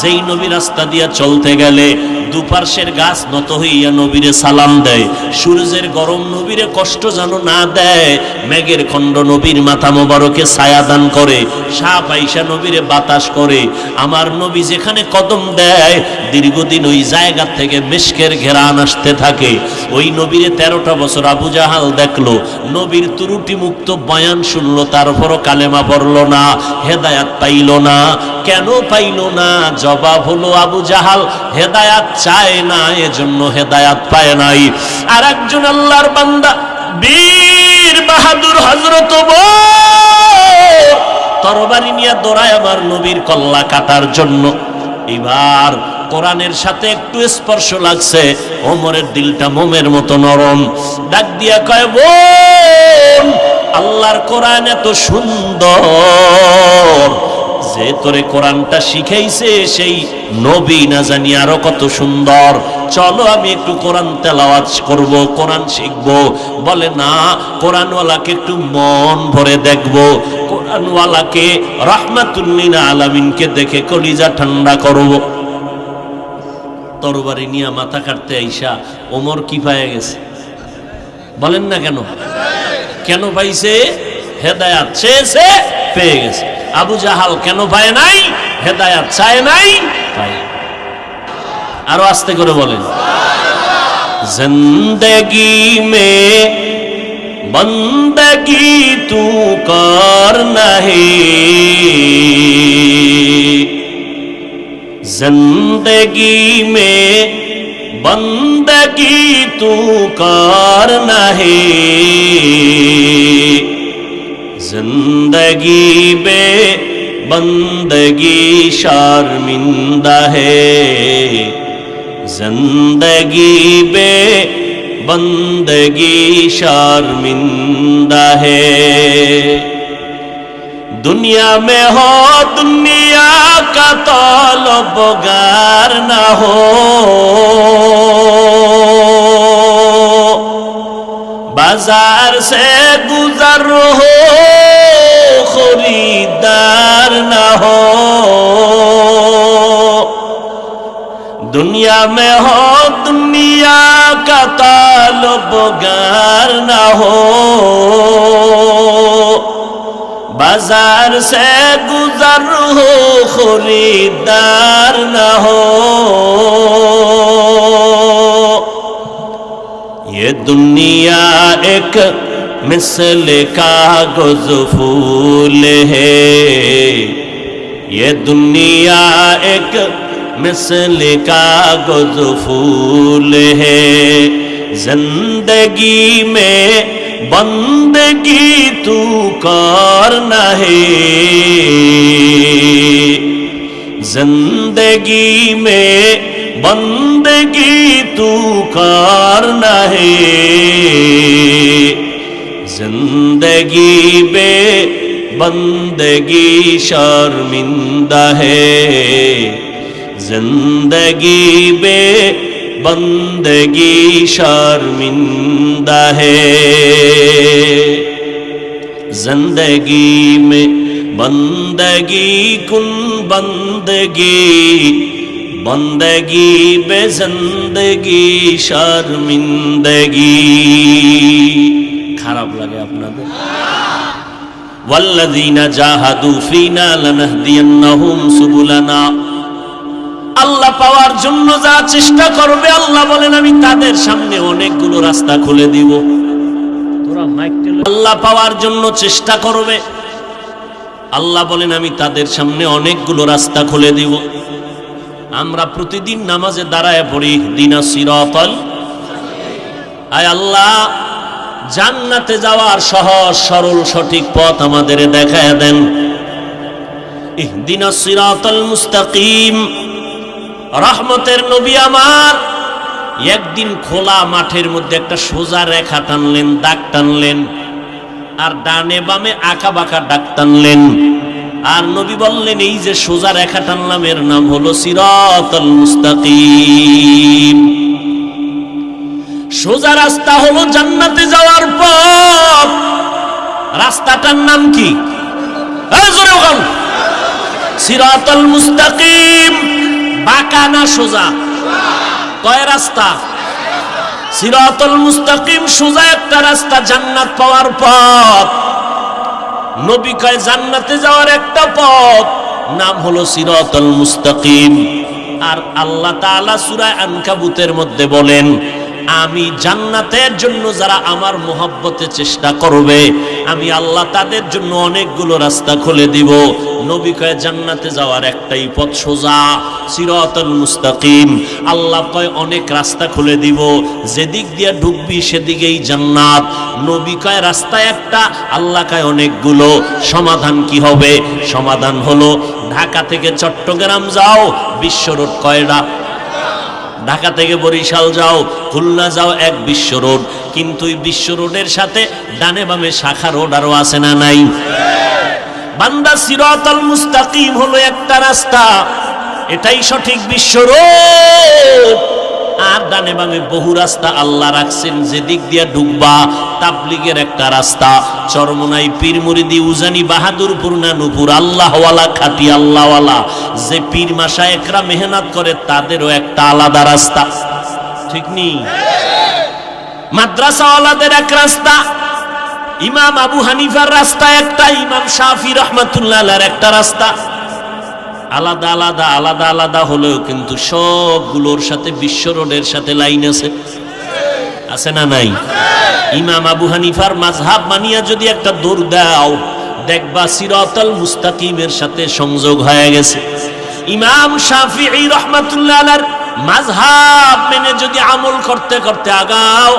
যেই নবী রাস্তা দিয়া চলতে গেলে দুপার্শ্বের গাছ নত হইয়া নবীরে সালাম দেয়, সূর্যের গরম নবীরে কষ্ট যেন না দেয়, মেঘের খণ্ড নবীর মাথা মোবারকে ছায়া দান করে, সাপ আইসা নবীরে বাতাস করে, আমার নবী যেখানে কদম দেয় দীর্ঘদিন ওই জায়গা থেকে মেশকের ঘেরান আসতে থাকে। ওই নবীরে 13টা বছর আবু জাহাল দেখলো, নবীর ত্রুটি মুক্ত বয়ান শুনলো, তারপরও কালেমা পড়লো না, হেদায়াত পাইল না। কেন পাইল না? জবাব হলো আবু জাহাল হেদায়াত চায় না, এজন্য হেদায়াত পায় নাই। আর একজন আল্লাহর বান্দা বীর বাহাদুর হযরত ওমর তরবারি নিয়ে দৌড়ায় আমার নবীর কল্লা কাটার জন্য। এবার কোরআনের সাথে একটু স্পর্শ লাগছে, ওমরের দিলটা মোমের মতো নরম। ডাক দিয়া কয়, বোন, আল্লাহর কোরআন এত সুন্দর, যে তোরে কোরআনটা শিখাইছে সেই নবী না জানি আরো কত সুন্দর। চলো আমি একটু কোরআন তেলাওয়াত করব, কোরআন শিখবো। বলে না, কোরআনওয়ালাকে একটু মন ভরে দেখবো, কোরআনওয়ালাকে রাহমাতুল লিল আলামিনকে দেখে কলিজা ঠান্ডা করব। তরবারি নিয়ে মাথা কাটতে আইসা ওমর কি পায়ে গেছে? বলেন না কেন? কেন পাইছে? হেদায়াত চেয়েছে, পেয়ে গেছে। আবু জাহাল কেন পায় নাই? হেদায়াত চায় নাই, পায়। আরো আস্তে করে বলেন, জিন্দেগি মে বন্দগি তু করনা হে, जिंदगी में बंदगी तू करना है, जिंदगी में बंदगी शर्मिंदा है, जिंदगी में बंदगी शर्मिंदा है। दुनिया में हो दुनिया का तलबगार न हो, बाजार से गुजर हो खरीदार ना हो, दुनिया में हो दुनिया का ताल्लुबगार ना हो, बाजार से गुजर हो खरीदार ना हो। ये दुनिया एक मिसल कागज फूल है, ये दुनिया एक मिसल कागज फूल है, जिंदगी में बंदगी तू करना है, जिंदगी में बंदगी तू करना है, जिंदगी में बंदगी शर्मिंदा है, जिंदगी में बंदगी शर्मिंदा है, जिंदगी में बंदगी कुन बंदगी, बंदगी बे जिंदगी शर्मिंदगी। খারাপ লাগে আপনাদের? ওয়াল্লাযীনা জাহাদু ফীনা লানাহদিয়ান্নাহুম সুবুলানা, আল্লাহ পাওয়ার জন্য যা চেষ্টা করবে আল্লাহ বলেন আমি তাদের সামনে অনেকগুলো রাস্তা খুলে দিব। তোরা মাইক আল্লাহ পাওয়ার জন্য চেষ্টা করবে, আল্লাহ বলেন আমি তাদের সামনে অনেকগুলো রাস্তা খুলে দিব। আমরা প্রতিদিন নামাজে দাঁড়ায় পড়ি ইহদিনাস সিরাতাল, আয় আল্লাহ জান্নাতে যাওয়ার সহজ সরল সঠিক পথ আমাদের দেখায় দেন। ইহদিনাস সিরাতাল মুস্তাকিম। রহমতের নবী আমার একদিন খোলা মাঠের মধ্যে একটা সোজা রেখা টানলেন, দাগ টানলেন, আর ডানে বামে আঁকা বাঁকা দাগ টানলেন, আর নবী বললেন এই যে সোজা রেখা টানলাম এর নাম হলো সিরাতাল মুস্তাকিম। সোজা রাস্তা হলো জান্নাতে যাওয়ার পথ। রাস্তাটার নাম কি? সিরাতাল মুস্তাকিম। বাঁকা না সোজা? কয় রাস্তা? সিরাতাল মুস্তাকিম সোজা একটা রাস্তা, জান্নাত পাওয়ার পথ। নবী কয় জান্নাতে যাওয়ার একটা পথ, নাম হলো সিরাতাল মুস্তাকিম। আর আল্লাহ তাআলা সূরা আনকাবুতের মধ্যে বলেন আমি জান্নাতের জন্য যারা আমার মোহাব্বতে চেষ্টা করবে আমি আল্লাহ তাদের জন্য অনেকগুলো রাস্তা খুলে দিব। নবী কয় জান্নাতে যাওয়ার একটাই পথ সোজা, সিরাতাল মুস্তাকিম। আল্লাহ কয় অনেক রাস্তা খুলে দিব, যেদিক দিয়ে ঢুকবি সেদিকেই জান্নাত। নবী কয় রাস্তা একটা, আল্লাহ কয় অনেকগুলো। সমাধান কি হবে? সমাধান হলো ঢাকা থেকে চট্টগ্রাম যাও, বিশ্ব রোড কয়টা? ঢাকা থেকে বরিশাল যাও, খুলনা যাও, এক বিশ্ব রোড। কিন্তু এই বিশ্ব রোডের সাথে ডানে বামে শাখা রোড আরো আছে না নাই? বান্দা সিরাতাল মুস্তাকিম হলো একটা রাস্তা, এটাই সঠিক বিশ্ব রোড। আর ডানে বামে বহু রাস্তা আল্লাহ রাখছেন, যেদিক দিয়ে ঢুকবা তাবলিগের একটা রাস্তা, চরমনাই, পীর মুরিদি, উজানি, বাহাদুরপুর, নানুপুর, আল্লাহওয়ালা, খাঁটি আল্লাহওয়ালা যে পীর মাশায়েখরা মেহনত করে তাদেরও একটা আলাদা রাস্তা, ঠিক নেই? মাদ্রাসাওয়ালাদের এক রাস্তা, ইমাম আবু হানিফার রাস্তা একটা, ইমাম শাফি রাহমাতুল্লাহ আলাইহির একটা রাস্তা। আলাদা আলাদা আলাদা আলাদা হলেও কিন্তু সবগুলোর সাথে বিশ্ব রোডের সাথে লাইন আছে, আছে না নাই? ইমাম আবু হানিফার মাযহাব মানিয়া যদি একটা দৌড় দাও দেখবা সিরাতাল মুস্তাকিমের সাথে সংযোগ হয়ে গেছে। ইমাম শাফিঈ রাহমাতুল্লাহ আলাইহির মাযহাব মেনে যদি আমল করতে করতে আগাও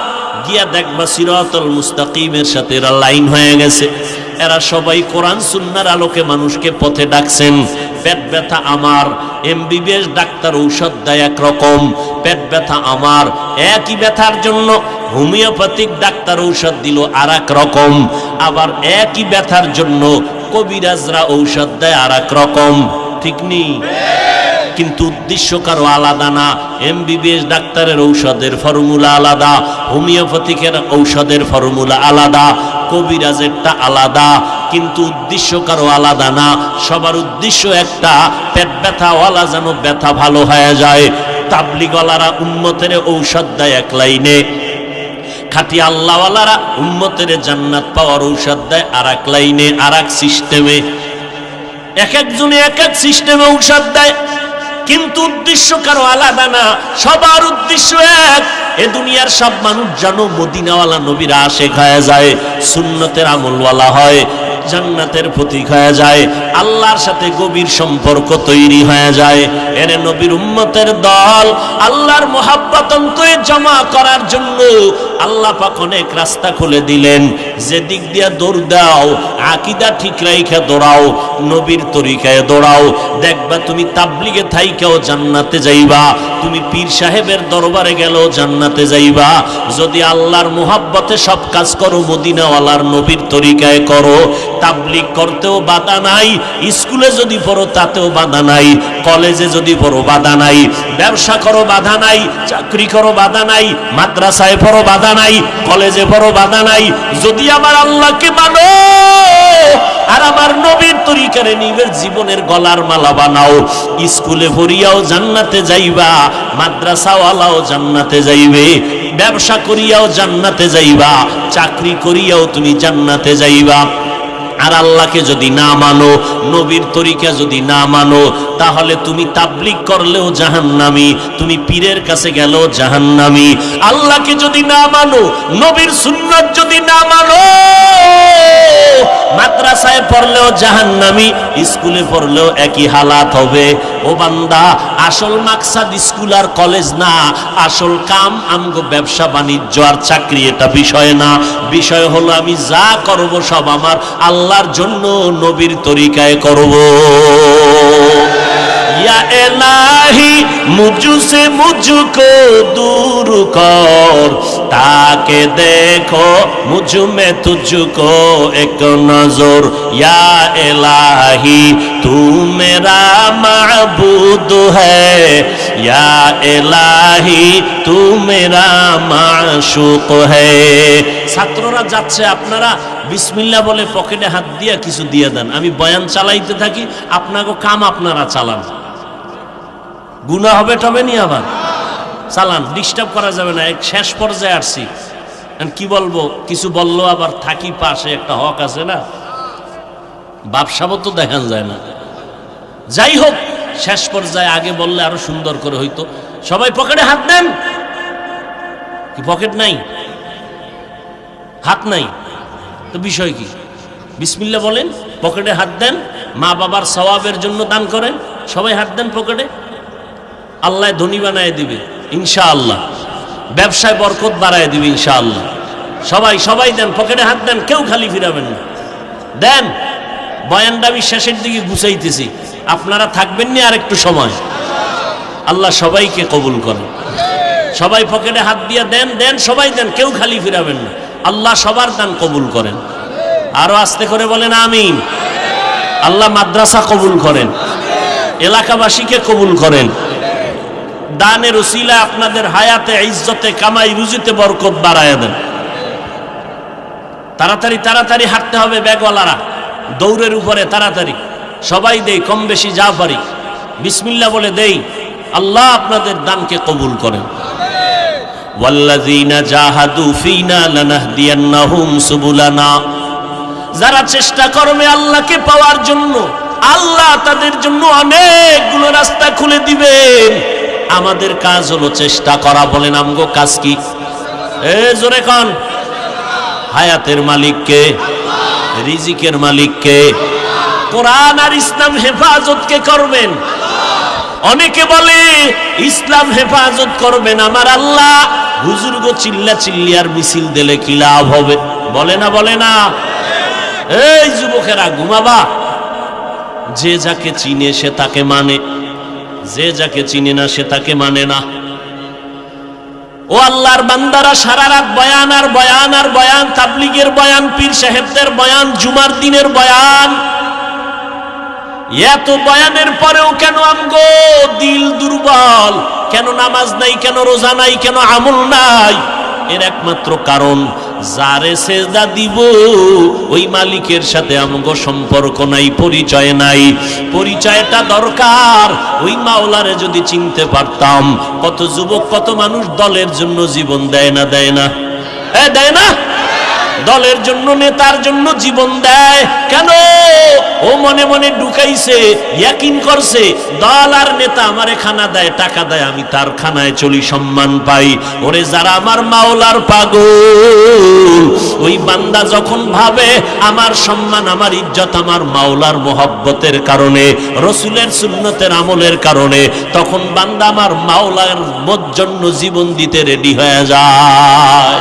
গিয়া দেখবা সিরাতাল মুস্তাকিমের সাথে এরা লাইন হয়ে গেছে। এরা সবাই কোরআন সুন্নাহর আলোকে মানুষকে পথে ডাকছেন। পেট ব্যথা আমার, এমবিবিএস ডাক্তার ঔষধ দেয় একরকম। পেট ব্যথা আমার, একই ব্যথার জন্য হোমিওপ্যাথিক ডাক্তার ঔষধ দিল আর এক রকম। আবার একই ব্যথার জন্য কবিরাজরা ঔষধ দেয় আর এক রকম, ঠিক নেই? কিন্তু উদ্দেশ্য কারো আলাদা না। এমবিবিএস ডাক্তারের ঔষধের ফর্মুলা আলাদা, হোমিওপ্যাথিকের ঔষধের ফর্মুলা আলাদা, কবিরাজেরটা আলাদা, কিন্তু উদ্দেশ্য কারো আলাদা না। সবার উদ্দেশ্য একটা, পেট ব্যথাওয়ালা যেন ব্যথা ভালো হয়ে যায়। তাবলিগওয়ালারা উম্মতের ঔষধ দেয় এক লাইনে, খাঁটি আল্লাহওয়ালারা উম্মতের জান্নাত পাওয়ার ঔষধ দেয় আর এক লাইনে, আর এক সিস্টেমে। এক একজনে এক এক সিস্টেমে ঔষধ দেয়, কিন্তু উদ্দেশ্য কারো আলাদা না। সবার উদ্দেশ্য এক, এ দুনিয়ার সব মানুষ জানো মদিনাওয়ালা নবীর আশিক হয়ে যায়, সুন্নতের আমলওয়ালা হয়, জান্নাতের প্রতীক হয়ে যায়, আল্লাহর সাথে গভীর সম্পর্ক তৈরি হয়ে যায়। এর নবীর উম্মতের দল আল্লাহর মোহাব্বত অন্তরে জমা করার জন্য আল্লাহ পাক অনেক রাস্তা খুলে দিলেন। যে দিক দিয়া দৌড় দাও, আকীদা ঠিক রাইখা দৌড়াও, নবীর তরিকায় দৌড়াও, দেখবা তুমি তাবলিগে থাইকাও জান্নাতে যাইবা, তুমি পীর সাহেবের দরবারে গেলেও জান্নাতে যাইবা। যদি আল্লাহর মোহাব্বতে সব কাজ করো, মদিনাওয়ালার নবীর তরিকায় করো, তাবলিগ করতেও বাধা নাই, স্কুলে যদি পড়ো তাতেও বাধা নাই, কলেজে যদি পড়ো বাধা নাই, ব্যবসা করো বাধা নাই, চাকরি করো বাধা নাই, মাদ্রাসায় পড়ো বাধা নাই, কলেজে পড়ো বাধা নাই। যদি আমার আল্লাহকে মানো আর আমার নবীর তরিকারে নিজের জীবনের গলার মালা বানাও, স্কুলে পড়িয়াও জান্নাতে যাইবা, মাদ্রাসাওয়ালাও জান্নাতে যাইবে, ব্যবসা করিয়াও জান্নাতে যাইবা, চাকরি করিয়াও তুমি জান্নাতে যাইবা। আর আল্লাহকে যদি না মানো, নবীর তরিকা যদি না মানো, তাহলে তুমি তাবলিগ করলেও জাহান্নামী, তুমি পীরের কাছে গেলেও জাহান্নামী। আল্লাহকে যদি না মানো, নবীর সুন্নাত যদি না মানো, মাদ্রাসায় পড়লেও জাহান্নামী, স্কুলে পড়লেও একই হালাত হবে। ও বান্দা, আসল মাকসাদ স্কুল আর কলেজ না, আসল কাম আমগো ব্যবসা বাণিজ্য আর চাকরি, এটা বিষয় না। বিষয় হলো আমি যা করব সব আমার আল্লাহর জন্য, নবীর তরিকায় করব। या इलाही मुझसे मुझको दूर कर, ताके देखो मुझ में तुझको एक नजर। या इलाही तू मेरा माबूद है, या इलाही तू मेरा माशूक है। ছাত্ররা যাচ্ছে, আপনারা বিসমিল্লাহ বলে পকেটে হাত দিয়া কিছু দিয়ে দেন, আমি বয়ান চালাইতে থাকি, আপনাকে কাম আপনারা চালান। গুনাহ হবে টবে নি, আবার চালান, ডিস্টার্ব করা যাবে না। এক শেষ পর্যায়ে আসছি, কি বলবো, কিছু বললো আবার থাকি পাশে, একটা হক আছে না, বাপসাবো তো দেখান যায় না। যাই হোক, শেষ পর্যায়ে আগে বললে আরো সুন্দর করে হইতো। সবাই পকেটে হাত দেন। কি পকেট নাই, হাত নাই তো বিষয় কি? বিসমিল্লাহ বলেন, পকেটে হাত দেন, মা বাবার সওয়াবের জন্য দান করেন, সবাই হাত দেন পকেটে, আল্লাহ ধনী বানায় দিবে ইনশাআল্লাহ, ব্যবসায় বরকত বাড়ায় দিবে ইনশাআল্লাহ। সবাই সবাই দেন, পকেটে হাত দেন, কেউ খালি ফিরাবেন না, দেন। বয়ানটা আমি শেষের দিকে গুছাইতেছি, আপনারা থাকবেন না আর একটু সময়। আল্লাহ সবাইকে কবুল করেন। সবাই পকেটে হাত দিয়ে দেন, দেন, সবাই দেন, কেউ খালি ফিরাবেন না। আল্লাহ সবার দান কবুল করেন। আরো আস্তে করে বলেন আমিন। আল্লাহ মাদ্রাসা কবুল করেন, এলাকাবাসীকে কবুল করেন। দানের উসিলা আপনাদের হায়াতে, ইজ্জতে, কামাই, রুজিতে বরকত বাড়ায় দেন। তাড়াতাড়ি তাড়াতাড়ি হাঁটতে হবে, ব্যাগওয়ালারা দৌড়ের উপরে তাড়াতাড়ি। সবাই দেই, কম বেশি যা পারি, বিসমিল্লাহ বলে দেই। আল্লাহ আপনাদের দানকে কবুল করেন। ওয়াল্লাযীনা জাহাদু ফীনা লানাহদিয়ান্নাহুম সুবুলানা। যারা চেষ্টা করবে আল্লাহকে পাওয়ার জন্য, আল্লাহ তাদের জন্য অনেকগুলো রাস্তা খুলে দিবেন। আমাদের কাজ হলো চেষ্টা করা। বলেন আমগো কাজ কি? জোরে কন। হায়াতের মালিক কে? রিজিকের মালিক কে? কোরআন আর ইসলাম হেফাজত কে করবেন? অনেকে বলে ইসলাম হেফাজত করবেন আমার আল্লাহ। হুজুর গো, চিল্লা চিল্লি আর মিছিল দিলে কি লাভ হবে? বলে না, বলে না। এই যুবকেরা, ঘুমাবা। যে যাকে চিনে সে তাকে মানে, যে যাকে চিনে না সে তাকে মানে না। ও আল্লাহর বান্দারা, সারা রাত বয়ান আর বয়ান আর বয়ান, তাবলিগের বয়ান, পীর সাহেবদের বয়ান, জুমার দিনের বয়ান, এত বয়ানের পরেও কেন আমগো দিল দুর্বল, কেন নামাজ নাই, কেন রোজা নাই, কেন আমল নাই? এর একমাত্র কারণ, যারে সেজদা দিব ওই মালিকের সাথে আমগো সম্পর্ক নাই, পরিচয় নাই। পরিচয়টা দরকার। ওই মাওলারে যদি চিনতে পারতাম, কত যুবক, কত মানুষ দলের জন্য জীবন দেয় না? দেয় না? দেয় না? দলের জন্য, নেতার জন্য জীবন দেয় কেন? ও মনে মনে ঢুকাইছে, ইয়াকিন করছে দল আর নেতা আমারে খানা দেয়, টাকা দেয়, আমি তার খানায় চলি, সম্মান পাই। ওরে যারা আমার মাওলার পাগল, ওই বান্দা যখন ভাবে আমার সম্মান, আমার ইজ্জত আমার মাওলার মোহব্বতের কারণে, রসুলের সুন্নতের আমলের কারণে, তখন বান্দা আমার মাওলার জন্য জীবন দিতে রেডি হয়ে যায়।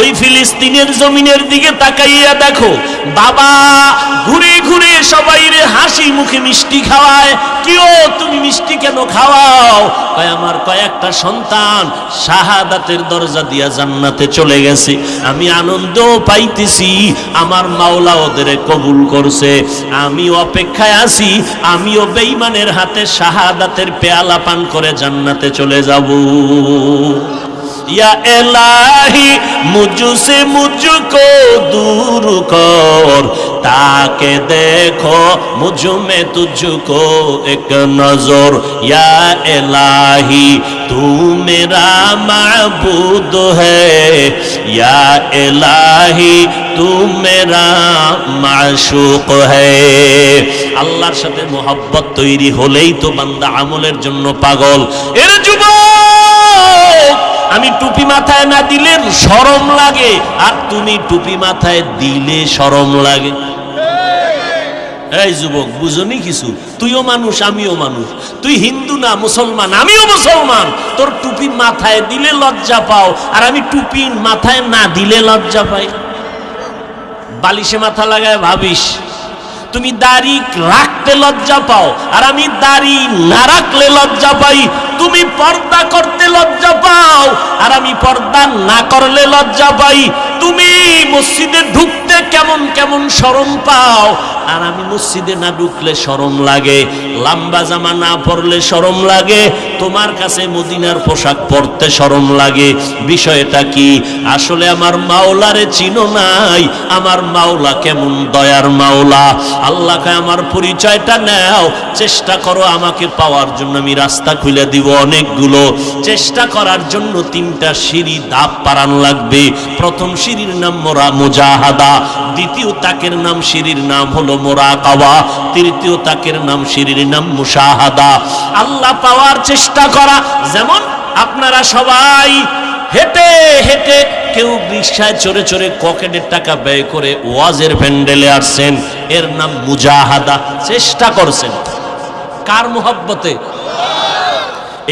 ওই ফিলিস্তিনের জমিনের দিকে তাকাইয়া দেখো, বাবা ঘুরে ঘুরে সবাইরে হাসি মুখে মিষ্টি খাওয়ায়। কিও তুমি মিষ্টি কেন খাওয়াও? কয় আমার কয়েকটা সন্তান শাহাদাতের দরজা দিয়া জান্নাতে চলে গেছে, আমি আনন্দ পাইতেছি, আমার মাওলা ওদের কবুল করছে, আমি অপেক্ষায় আছি, আমিও বেঈমানের হাতে শাহাদাতের পেয়ালা পান করে জান্নাতে চলে যাব। या इलाही मुझसे मुझको दूर कर, ताके देखो मुझ में तुझको एक नजर। या इलाही तू मेरा माबूद है, या इलाही तू मेरा माशूक है। আল্লাহর সাথে মোহাব্বত তৈরি হলেই তো বান্দা আমলের জন্য পাগল। এর যুবক, আমি টুপি মাথায় না দিলে শরম লাগে, আর তুমি টুপি মাথায় দিলে শরম লাগে। এই যুবক, বুঝনি কিছু? তুইও মানুষ, আমিও মানুষ। তুই হিন্দু না মুসলমান, আমিও মুসলমান। তোর টুপি মাথায় দিলে লজ্জা পাও, আর আমি টুপি মাথায় না দিলে লজ্জা পাই। বালিশে মাথা লাগায় ভাবিস। তুমি দাড়ি রাখতে লজ্জা পাও, আর আমি দাড়ি না রাখলে লজ্জা পাই। তুমি পর্দা করতে লজ্জা পাও, আর আমি পর্দা না করলে লজ্জা পাই। তুমি মসজিদে ঢুকতে কেমন কেমন শরম পাও, আর আমি মসজিদে না ঢুকলে শরম লাগে। লম্বা জামা না পরলে শরম লাগে, তোমার কাছে মদিনার পোশাক পরতে শরম লাগে। বিষয়টা কি? আসলে আমার মাওলারে চিনো নাই। আমার মাওলা কেমন দয়ার মাওলা। আল্লাহকে আমার পরিচয়টা নাও, চেষ্টা করো আমাকে পাওয়ার জন্য। আমি রাস্তা খুলে দিব অনেকগুলো। চেষ্টা করার জন্য 3টা সিঁড়ি ধাপ পারান লাগবে। প্রথম সিঁড়ির নাম মুজাহাদা, দ্বিতীয় তাকের নাম সিঁড়ির নাম হলো মুরাকাবা, তৃতীয় তাকের নাম সিঁড়ির নাম মুশাহাদা। আল্লাহ পাওয়ার চেষ্টা করা। যেমন আপনারা সবাই হেঁটে হেঁটে, কেউ রিকশায় চড়ে চড়ে পকেটের টাকা ব্যয় করে ওয়াজের প্যান্ডেলে আসছেন, এর নাম মুজাহাদা। চেষ্টা করছেন কার মোহব্বতে?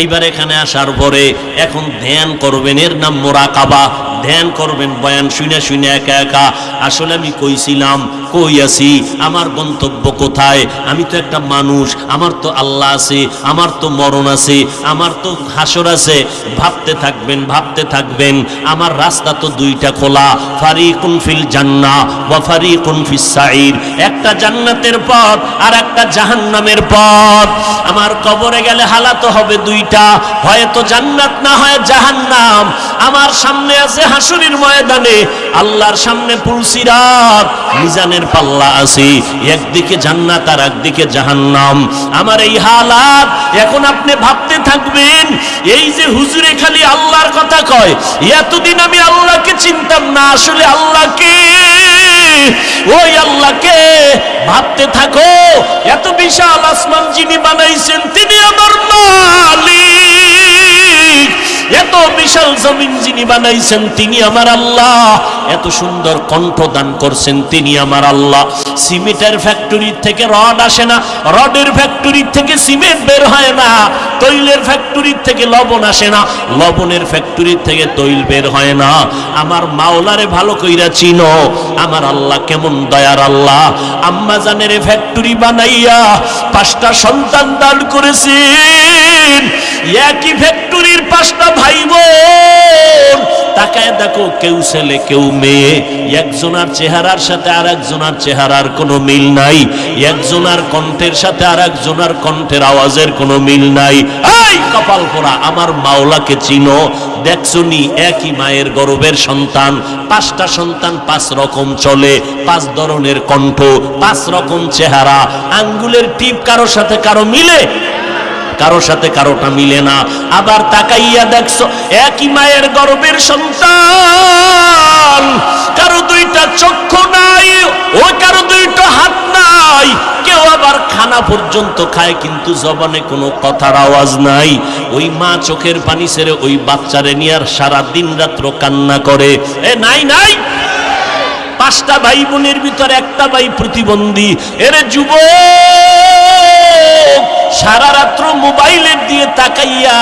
এইবার এখানে আসার পরে এখন ধ্যান করবেন, এর নাম মুরাকাবা। ধ্যান করবেন বয়ান শুনে শুনে একা একা। আসলে আমি কইছিলাম, কই আছি, আমার গন্তব্য কোথায়? আমি তো একটা মানুষ, আমার তো আল্লাহ আছে, আমার তো মরণ আছে, আমার তো হাসর আছে। ভাবতে থাকবেন, ভাবতে থাকবেন। আমার রাস্তা তো 2টা খোলা, ফারিকুন ফিল জান্নাহ ওয়া ফারিকুন ফিস সাঈর। একটা জান্নাতের পথ আর একটা জাহান্নামের পথ। আমার কবরে গেলে হালাত হবে 2টা, হয়তো জান্নাত না হয় জাহান্নাম। আমার সামনে আছে হাসরের ময়দানে, আল্লাহর সামনে পুলসিরাত, মিজানের পাল্লা আছে, একদিকে জান্নাত আর একদিকে জাহান্নাম। আমার এই হালাত। এখন আপনি ভাবতে থাকবেন, এই যে হুজুরে খালি আল্লাহর কথা কয়, এতদিন আমি আল্লাহকে চিনতাম না, আসলে আল্লাহকে, ওই আল্লাহকে ভাবতে থাকো। এত বিশাল আসমান যিনি বানাইছেন তিনি আমার মালিক। এত বিশাল জমিন যিনি বানাইছেন তিনি আমার আল্লাহ। এত সুন্দর কণ্ঠ দান করছেন তিনি আমার আল্লাহ। সিমেন্টের ফ্যাক্টরি থেকে রড আসে না, রডের ফ্যাক্টরি থেকে সিমেন্ট বের হয় না, তৈলের ফ্যাক্টরি থেকে লবণ আসে না, লবণের ফ্যাক্টরি থেকে তৈল বের হয় না। আমার মাওলারে ভালো কইরা চিনো। আমার আল্লাহ কেমন দয়ার আল্লাহ। আম্মা জানের ফ্যাক্টরি বানাইয়া 5টা সন্তান দান করেছেন। একই ফ্যাক্টরির 5টা ভাই বোন তাকায় দেখো কেউ ছেলে কেউ মেয়ে, একজনের চেহারার সাথে আর একজনের চেহারার কোনো মিল নাই, একজনের কণ্ঠের সাথে আর একজনের কণ্ঠের আওয়াজের কোনো মিল নাই। এই কপাল পোড়া, আমার মাওলাকে চিনো? দেখছনি একই মায়ের গর্ভের সন্তান, 5টা সন্তান 5 রকম চলে, 5 ধরনের কণ্ঠ, 5 রকম চেহারা, আঙ্গুলের টিপ কারোর সাথে কারো মিলে, কারোর সাথে কারোটা মিলে না। আবার তাকাইয়া দেখছো একই মায়ের গর্ভের সন্তান, কারো 2টা চক্ষু নাই, ও কারো 2টা হাত নাই, কেউ আবার খানা পর্যন্ত খায় কিন্তু জবানে কোনো কথার আওয়াজ নাই। ওই মা চোখের পানি ছেড়ে ওই বাচ্চারে নিয়ে আর সারা দিন রাত্র কান্না করে। এ নাই নাই, 5টা ভাই বোনের ভিতর একটা ভাই প্রতিবন্ধী। এরে যুবক, সারা রাত্র মোবাইলের দিয়ে তাকাইয়া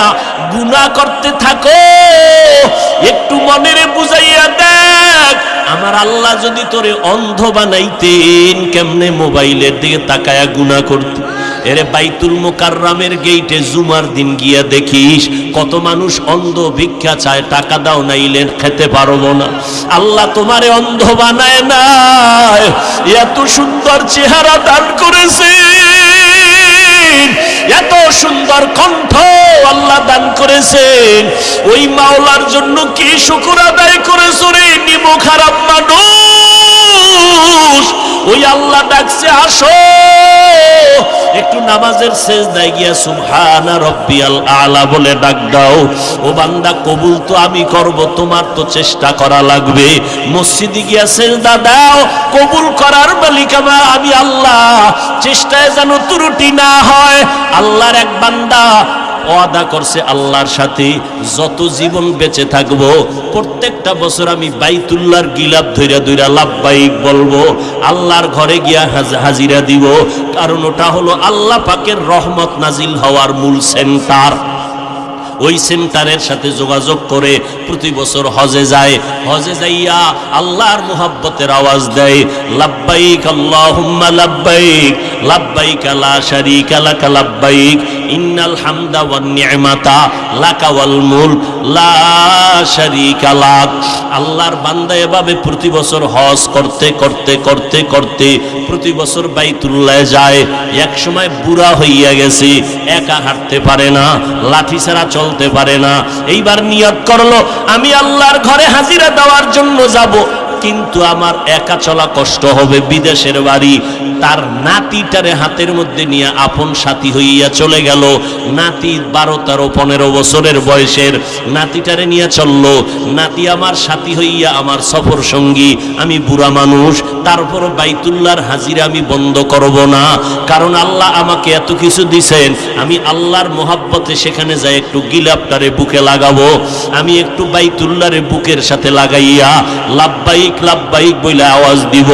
গুনাহ করতে থাকো, একটু মনেরে বুঝাইয়া দেখ, আমার আল্লাহ যদি তোরে অন্ধ বানাইতেন কেমনে মোবাইলের দিকে তাকায়া গুনাহ করতে? এরে বাইতুল মুকাররমের গেইটে জুমার দিন গিয়া দেখিস কত মানুষ অন্ধ, ভিক্ষা চায়, টাকা দাও নাইলে খেতে পারবো না। আল্লাহ তোমারে অন্ধ বানায় না, এত সুন্দর চেহারা দান করেছে, এত সুন্দর কণ্ঠ আল্লাহ দান করেছেন। ওই মাওলার জন্য কি শুকর আদায় করেছো রে নিমো খারাপ মানুষ? ওই আল্লাহ ডাকছে আসো, একটু নামাজের সেজদায় গিয়া সুবহানা রাব্বিয়াল আলা বলে ডাক দাও। ও বান্দা কবুল তো আমি করব, তোমার তো চেষ্টা করা লাগবে। মসজিদে গিয়া সেজদা দাও, কবুল করার মালিক আমি আল্লাহ, চেষ্টায় যেন ত্রুটি না হয়। আল্লাহর এক বান্দা ওয়াদা করছে আল্লাহর সাথে, যত জীবন বেঁচে থাকবো প্রত্যেকটা বছর আমি বাইতুল্লাহর গিলাপ ধইরা ধইরা লাব্বাইক বলবো, আল্লাহর ঘরে গিয়া হাজিরা দিব। কারণ ওটা হলো আল্লাহ পাকের রহমত নাজিল হওয়ার মূল সেন্টার। ওই সেন্টারের সাথে যোগাযোগ করে প্রতি বছর হজে যায়, হজে যাইয়া আল্লাহর মুহাব্বতের আওয়াজ দেয়, লাব্বাইক আল্লাহুম্মা লাব্বাইক, লাব্বাইক লা শারীকা লাকা লাব্বাইক, ইন্নাল হামদা ওয়ান নি'মাতা লাকা ওয়াল মুলক লা শারীকা লাক। আল্লাহর বান্দা এভাবে প্রতি বছর হজ করতে করতে করতে করতে প্রতি বছর বাইতুল্লাহ যায়। এক সময় বুড়া হইয়া গেছে, একা হাঁটতে পারে না, লাঠি ছাড়া চলতে পারে না। এইবার নিয়ত করলো আমি আল্লাহর ঘরে হাজিরা দেওয়ার জন্য যাব, কিন্তু আমার একা চলা কষ্ট হবে, বিদেশের বাড়ি। তার নাতিটারে হাতের মধ্যে নিয়ে আপন সাথী হইয়া চলে গেল। নাতি 12, 13, 15 বছরের বয়সের নাতিটারে নিয়ে চললো। নাতি আমার সাথী হইয়া আমার সফর সঙ্গী। আমি বুড়া মানুষ, তারপর বাইতুল্লাহর হাজিরা আমি বন্ধ করব না, কারণ আল্লাহ আমাকে এত কিছু দিছেন। আমি আল্লাহর মোহাব্বতে সেখানে যাই একটু গিলাপটারে বুকে লাগাবো। আমি একটু বাইতুল্লাহরে বুকের সাথে লাগাইয়া লাব্বাইক লাব্বাইক বলে আওয়াজ দিব।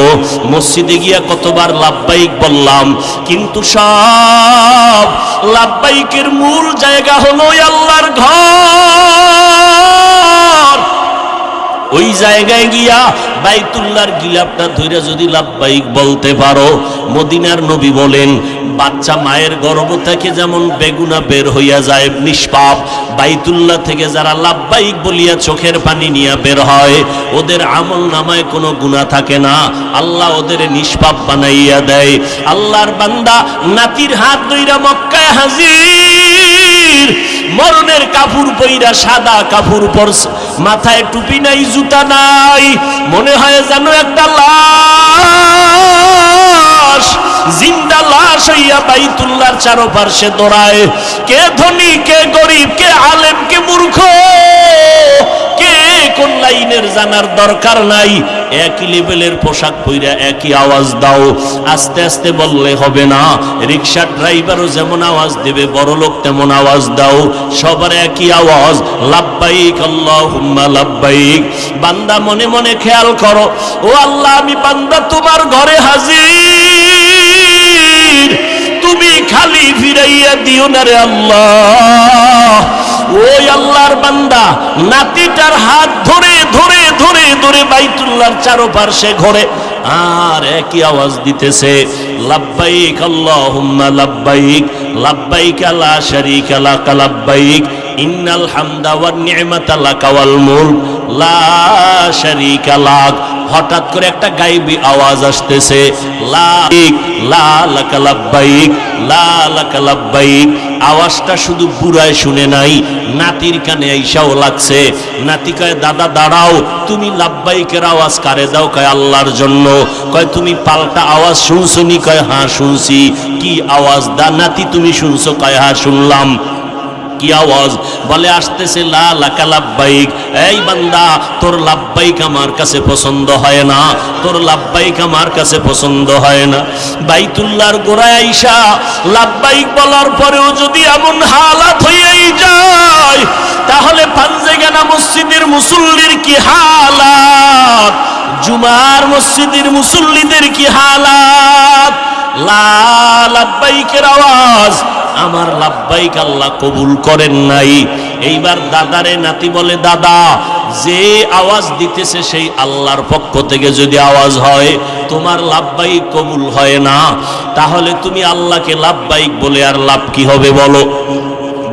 মসজিদে গিয়া কতবার লাব্বাইক বললাম, কিন্তু সব লাব্বাইকের মূল জায়গা হলো আল্লাহর ঘর। ওই জায়গায় গিয়া বাইতুল্লাহর গিলাপটা ধইরা যদি লাব্বাইক বলতে পারো, মদিনার নবী বলেন বাচ্চা মায়ের গর্ভ থেকে যেমন বেগুনা বের হইয়া যায় নিষ্পাপ, বাইতুল্লাহ থেকে যারা লাব্বাইক বলিয়া চোখের পানি নিয়ে বের হয় ওদের আমল নামায় কোনো গুনাহ থাকে না, আল্লাহ ওদের নিষ্পাপ বানাইয়া দেয়। আল্লাহর বান্দা নাতির হাত ধইরা মক্কায় হাজির, মরণের কাপড় পইরা, সাদা কাপড় পরছে, মাথায় টুপি নাই, জুতা নাই, মনে হয় যেন একটা লাশ, জিন্দা লাশ হইয়া বাইতুল্লাহর চারপাশে দৌড়ায়। কে ধনী, কে গরিব, কে আলেম, কে মূর্খ, কে কোন লাইনের জানার দরকার নাই। একই লেভেলের পোশাক পইরা একই আওয়াজ দাও। আস্তে আস্তে বললে হবে না, রিক্সার ড্রাইভারও যেমন আওয়াজ দেবে বড় লোক তেমন আওয়াজ দাও। সবার একই আওয়াজ, লাব্বাইক আল্লাহুম্মা লাব্বাইক। বান্দা মনে মনে খেয়াল করো, ও আল্লাহ আমি বান্দা তোমার ঘরে হাজির, তুমি খালি ফিরাইয়া দিও না রে আল্লাহ। ওই আল্লাহর বান্দা নাতিটার হাত ধরে ধরে ধরে ধরে বাইতুল্লাহর চারপাশে ঘোরে আর একই আওয়াজ দিতেছে, লাব্বাইক আল্লাহুম্মা লাব্বাইক, লাব্বাইক লা শারীকা লাকা লাব্বাইক, ইন্নাল হামদা ওয়ান নি'মাতা লাকা ওয়াল মুলক লা শারীকা লাক। হঠাৎ করে একটা গায়েবী আওয়াজ আসতেছে, লা লাকা লাব্বাইক, লা লাকা লাব্বাইক। আওয়াজটা শুধু বুড়ায় শুনে নাই, নাতির কানে আইসাও লাগছে। নাতি কয়, দাদা দাঁড়াও, তুমি লাব্বাইকের আওয়াজ কারে দাও? কয় আল্লাহর জন্য। কয় তুমি পাল্টা আওয়াজ শুনছনি? কয় হ্যাঁ শুনছি। কি আওয়াজ? দা নাতি তুমি শুনছো? কয় হ্যাঁ শুনলাম। কি আওয়াজ? বলে আসতেছে লা লাকা লাব্বাইক। এই বান্দা, তোর লাব্বাইক আমার কাছে পছন্দ হয় না, তোর লাব্বাইক আমার কাছে পছন্দ হয় না। বাইতুল্লাহর গোড়ায় আইসা লাব্বাইক বলার পরেও যদি এমন হালাত হইয়াই যায়, তাহলে পাঞ্জেগানা মসজিদের মুসল্লির কি হালাত, জুমার মসজিদের মুসল্লিদের কি হালাত? লা লাব্বাইকের আওয়াজ, আমার লাব্বাইক আল্লাহ কবুল করেন নাই। এইবার দাদারে নাতি বলে, দাদা যে আওয়াজ দিতেছে সেই আল্লাহর পক্ষ থেকে যদি আওয়াজ হয়, তোমার লাব্বাইক কবুল হয় না, তাহলে তুমি আল্লাহকে লাব্বাইক বলে আর লাভ কি হবে বলো?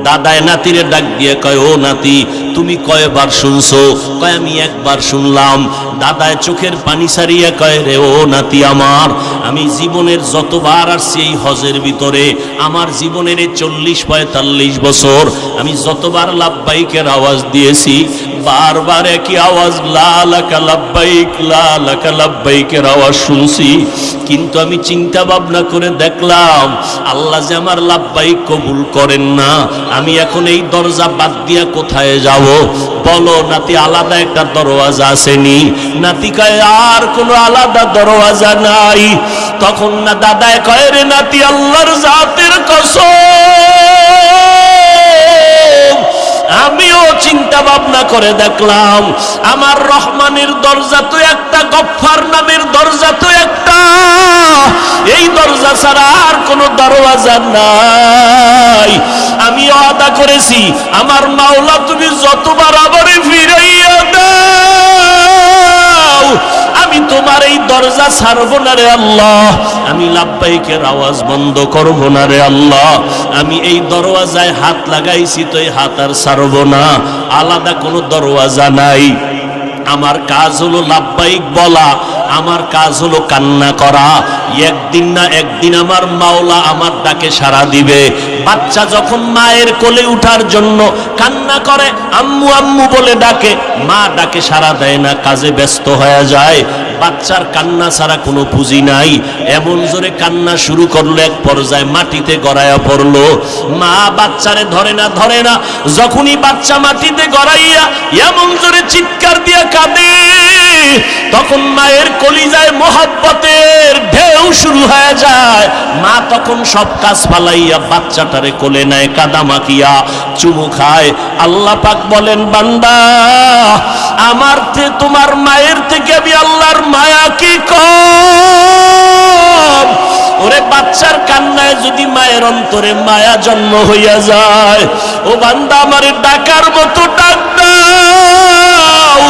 দাদায় নাতিরে ডাক দিয়ে কয়, ও নাতি তুমি কয়বার শুনছো? কয় আমি একবার শুনলাম। দাদায় চোখের পানি সারিয়া কয়, রে ও নাতি আমার, আমি জীবনের যতবার আসছি এই হজের ভিতরে, আমার জীবনের 40-45 বছর আমি যতবার লাব্বাইকের আওয়াজ দিয়েছি, বারবার একই আওয়াজ লা লাকা লাব্বাইক, লা লাকা লাব্বাইকের আওয়াজ শুনছি। কিন্তু আমি চিন্তা ভাবনা করে দেখলাম আল্লাহ যে আমার লাব্বাইক কবুল করেন না, আমি এখন এই দরজা বাদ দিয়া কোথায় যাব? বলো নাতি, আলাদা একটা দরওয়াজা আসেনি? নাতি কয়, আর কোনো আলাদা দরওয়াজা নাই। তখন না দাদায় কয়, রে নাতি আল্লাহর জাতের কসম, আমিও চিন্তা ভাবনা করে দেখলাম আমার রহমানের দরজা তো একটা, গফফার নামের দরজা তো একটা, এই দরজা ছাড়া আর কোনো দরওয়াজা নাই। আমি ওয়াদা করেছি আমার মাওলা তুমি যতবার আমারে ফিরাইয়া দাও, আমি তোমার এই দরজা ছাড়বো না রে আল্লাহ, আমি লাব্বাইকের আওয়াজ বন্ধ করব না রে আল্লাহ, আমি এই দরওয়াজায় হাত লাগাইছি তো এই হাত আর ছাড়বো না, আলাদা কোনো দরওয়াজা নাই। আমার কাজ হলো লাব্বাইক বলা, আমার কাজ হলো কান্না করা। একদিন না একদিন আমার মাওলা আমার ডাকে সাড়া দিবে। বাচ্চা যখন মায়ের কোলে উঠার জন্য কান্না করে, আম্মু আম্মু বলে ডাকে, মা ডাকে সাড়া দেয় না, কাজে ব্যস্ত হয়ে যায়। বাচ্চার কান্না ছাড়া কোনো পুঁজি নাই। এমন জোরে কান্না শুরু করলো, এক পর্যায়ে মাটিতে গড়াইয়া পড়লো। মা বাচ্চারে ধরে না, যখনই বাচ্চা মাটিতে গড়াইয়া এমন জোরে চিৎকার দিয়া কাঁদে, তখন মায়ের কলিজায় মোহাব্বতের ঢেউ শুরু হয়ে যায়। মা তখন সব কাজ ফালাইয়া বাচ্চাটারে কোলে নেয়, কাদা মাখিয়া চুমু খায়। আল্লাহ পাক বলেন, বান্দা আমার তোমার মায়ের থেকে আমি আল্লাহর মায়া কি কম? ওরে বাচ্চার কান্নায় যদি মায়ের অন্তরে মায়া জন্ম হইয়া যায়, ও বান্দা আমারে ডাকার মতো ডাক দাও,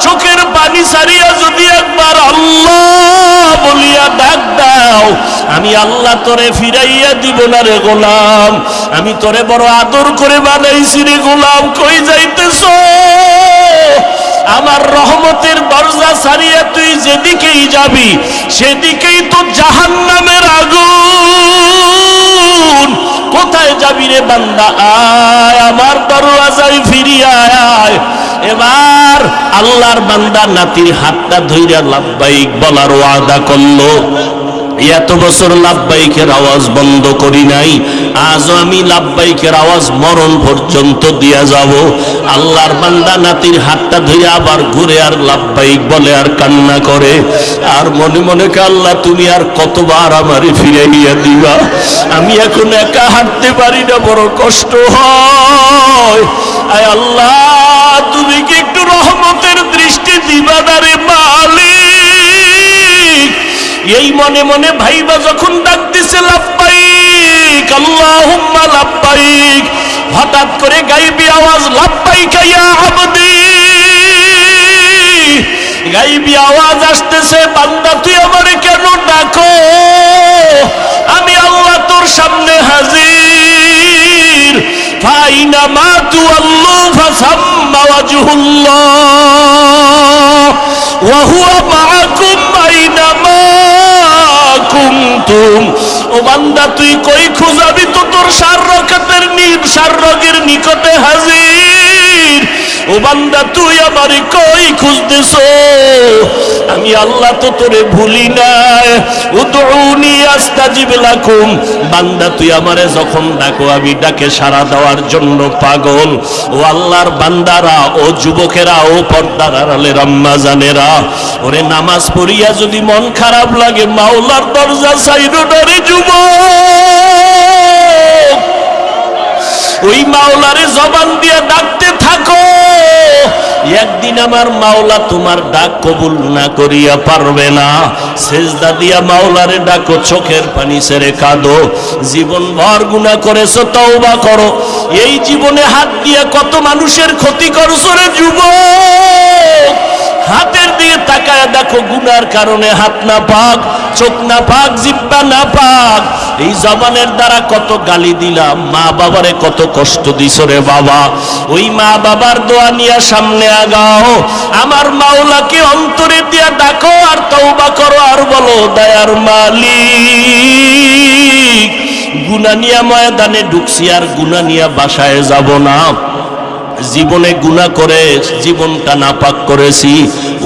চোখের পানি সারিয়া যদি একবার আল্লাহ বলিয়া ডাক দাও, আমি আল্লাহ তোরে ফিরাইয়া দিব না রে গোলাম, আমি তোরে বড় আদর করে বানাইছি রে গোলাম, কই যাইতেছ? আমার রহমতের দরজা ছাড়িয়া তুই যেদিকেই যাবি সেদিকেই তো জাহান্নামের আগুন। কোথায় যাবি রে বান্দা? আয় আমার দরওয়াজায় ফিরিয়া আয়। এবার আল্লাহর বান্দা নাতির হাতটা ধইরা লাব্বাইক বলার ওয়াদা করলো। এত বছর লাব্বাইকের আওয়াজ বন্ধ করি নাই, আজও আমি লাব্বাইকের আওয়াজ মরণ পর্যন্ত দিয়া যাব। আল্লাহর বান্দা নাতির হাতটা ধরে আবার ঘুরে আর লাব্বাইক বলে আর কান্না করে, আর মনে মনে কে আল্লাহ তুমি আর কতবার আমারে ফিরাইয়া দিবা? আমি এখন একা হাঁটতে পারি না, বড় কষ্ট হয়। আয় আল্লাহ তুমি কি একটু রহমতের দৃষ্টি দিবা না রে মালিক? এই মনে মনে ভাইবা যখন ডাক দিছে লাব্বাইক আল্লাহুম্মা লাব্বাইক, হঠাৎ করে গাইবি আওয়াজ লাব্বাইকা ইয়া আবদি, গাইবি আওয়াজ আসতেছে, বান্দা তুই আমারে কেন ডাকো? আমি আল্লাহ তোর সামনে হাজির। ভাই আইনামা তুওয়াল্লু ফাসাম্মা ওয়াজহুল্লাহ ওয়া হুয়া মাআকুম আইনামা কুনতুম। ও বান্দা তুই কই খুঁজাবি তো তোর শাররগের নিকটে হাজির। ও বান্দা তুই আমারে কই খুঁজতেছো? আমি আল্লাহ তো তোরে ভুলি নাই। উদউনি আস্তাজিব লাকুম। বান্দা তুই আমারে যখন ডাকো আমি ডাকে সাড়া দেওয়ার জন্য পাগল। ও আল্লাহর বান্দারা, ও যুবকেরা, ও পর্দার আড়ালের আম্মা জানেরা, ওরে নামাজ পড়িয়া যদি মন খারাপ লাগে মাওলার দরজা সাইরো ডরে যুবক, ওই মাওলারে জবান দিয়ে ডাকতে থাকো। একদিন আমার মাওলা তোমার ডাক কবুল না করিয়া পারবে না। সেজদা দিয়া মাওলারে ডাকো, চোখের পানি ছেড়ে কাঁদো। জীবন ভর গুনাহ করেছো, তওবা করো। এই জীবনে হাত দিয়ে কত মানুষের ক্ষতি করছো রে যুবক। হাতের দিয়ে তাকায় দেখো, গুনার কারণে হাত না পাক, চোখ না পাক, জিহ্বা না পাক। এই জবানের দ্বারা কত গালি দিলাম, মা বাবারে কত কষ্ট দিছ রে বাবা। ওই মা বাবার দোয়া নিয়ে সামনে আগাও, আমার মাওলাকে অন্তরে দিয়া ডাকো আর তওবা করো আর বলো, দয়ার মালিক গুনাহ নিয়া ময়দানে ঢুকছি আর গুনাহ নিয়া বাসায় যাব না। জীবনে গুনাহ করে জীবনটা নাপাক করেছি।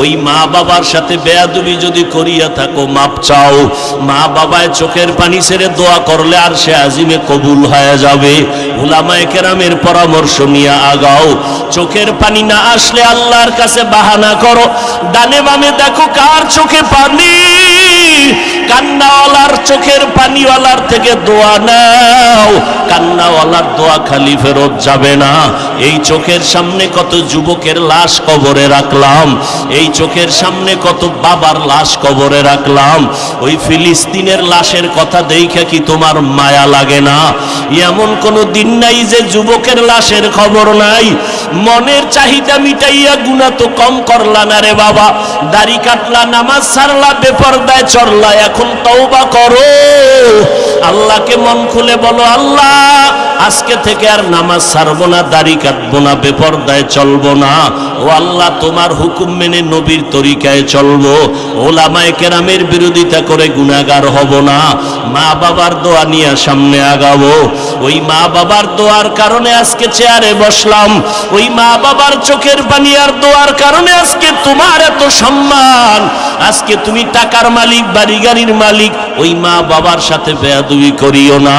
ওই মা বাবার সাথে বেয়াদবি যদি করিয়া থাকো মাপ চাও। মা বাবায় চোখের পানি ছেড়ে দোয়া করলে আর সে আজিমে কবুল হয়ে যাবে। উলামায়ে কেরামের পরামর্শ নিয়ে আগাও। চোখের পানি না আসলে আল্লাহর কাছে বাহানা করো। ডানে বামে দেখো কার চোখে পানি, কান্নাওয়ালার চোখের পানিওয়ালার থেকে দোয়া নাও। কান্নাওয়ালার দোয়া খালি ফেরত যাবে না। এই চোখের সামনে কত যুবকের লাশ কবরে রাখলাম, এই চোখের সামনে কত বাবার লাশ কবরে রাখলাম। ওই ফিলিস্তিনের লাশের কথা দেখে কি তোমার মায়া লাগে না? এমন কোনো দিন নাই যে যুবকের লাশের খবর নাই। মনের চাহিদা মিটাইয়া গুনাহ তো কম করলা না রে বাবা। দাড়ি কাটলা, নামাজ ছাড়লা, বেপরদায় চড়লা, এখন তওবা করো। আল্লাহকে মন খুলে বলো, আল্লাহ আজকে থেকে আর নামাজ ছাড়বো না, দাড়ি কাটবো না, বেপরদায় চলবো না। ও আল্লাহ তোমার হুকুম মেনে নবীর তরিকায় চলবো। ওলামায়ে কেরামের বিরোধিতা করে গুনাহগার হব না। মা বাবার দোয়া নিয়ে সামনে আগাবো। ওই মা বাবার দোয়ার কারণে আজকে চেয়ারে বসলাম। ওই মা বাবার চোখের পানি আর দোয়ার কারণে আজকে তোমার এত সম্মান। আজকে তুমি টাকার মালিক, বাড়ি গাড়ির মালিক। ওই মা বাবার সাথে বেয়াদবি করিও না।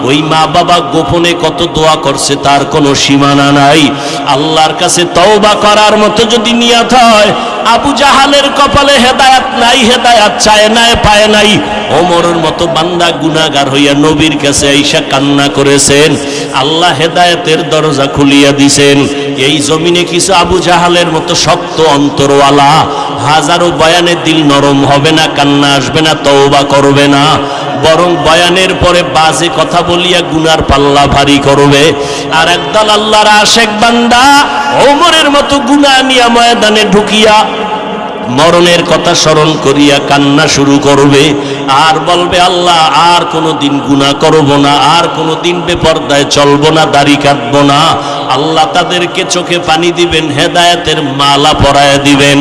ওই মা বাবা গোপনে কত দোয়া করছে তার কোনো সীমানা নাই। আল্লাহর কাছে তওবা করার মতো যদি নিয়ত হয়, আবু জাহালের কপালে হেদায়েত নাই, হেদায়েত চায় নাই, পায় নাই। ওমরের মতো বান্দা গুনাহগার হইয়া নবীর কাছে আইসা কান্না করেছেন, আল্লাহ হেদায়েতের দরজা খুলিয়া দিছেন। এই জমিনে কিছু আবু জাহালের মতো শক্ত অন্তরওয়ালা, হাজারো বয়ানে দিল নরম হবে না, কান্না আসবে না, তওবা করবে না, বরং বয়ানের পরে বাজে কথা বলিয়া গুনার পাল্লা ভারী করবে। আর একদল আল্লাহর আশেক বান্দা ওমরের মতো গুনাহ নিয়া ময়দানে ঢুকিয়া মরণের কথা স্মরণ করিয়া কান্না শুরু করবে আর বলবে, আল্লাহ আর কোনো দিন গুনাহ করব না, আর কোনো দিন বেপরদায় চলবো না, দাড়ি কাটবো না। আল্লাহ তাদেরকে চোখে পানি দিবেন, হেদায়েতের মালা পরায়া দিবেন।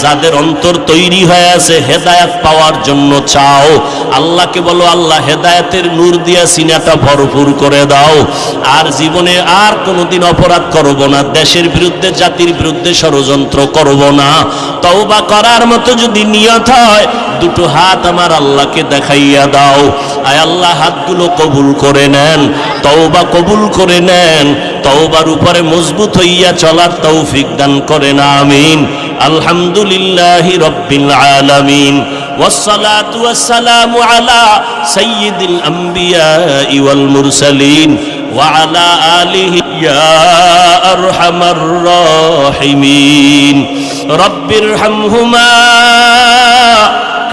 যাদের অন্তর তৈরি হয়ে আছে হেদায়েত পাওয়ার জন্য চাও, আল্লাহকে বলো, আল্লাহ হেদায়েতের নূর দিয়া সিনাটা ভরপুর করে দাও। আর জীবনে আর কোনোদিন অপরাধ করব না, দেশের বিরুদ্ধে, জাতির বিরুদ্ধে ষড়যন্ত্র করব না। তওবা করার মতো যদি নিয়ত হয়, দুটো হাত আমার আল্লাহকে দেখাইয়া দাও। আয় আল্লাহ হাতগুলো কবুল করে নেন, তওবা কবুল করে নেন। তওবার উপরে মজবুত হইয়া চলার তৌফিক দান করেন, আমিন। আলহামদুলিল্লাহি রাব্বিল আলামিন, ওয়াসসালাতু ওয়াসসালামু আলা সাইয়্যিদিল আমবিয়াই ওয়াল মুরসালিন ওয়া আলা আলিহি ইয়া আরহামার রাহিমিন। রব্বিরহামহুমা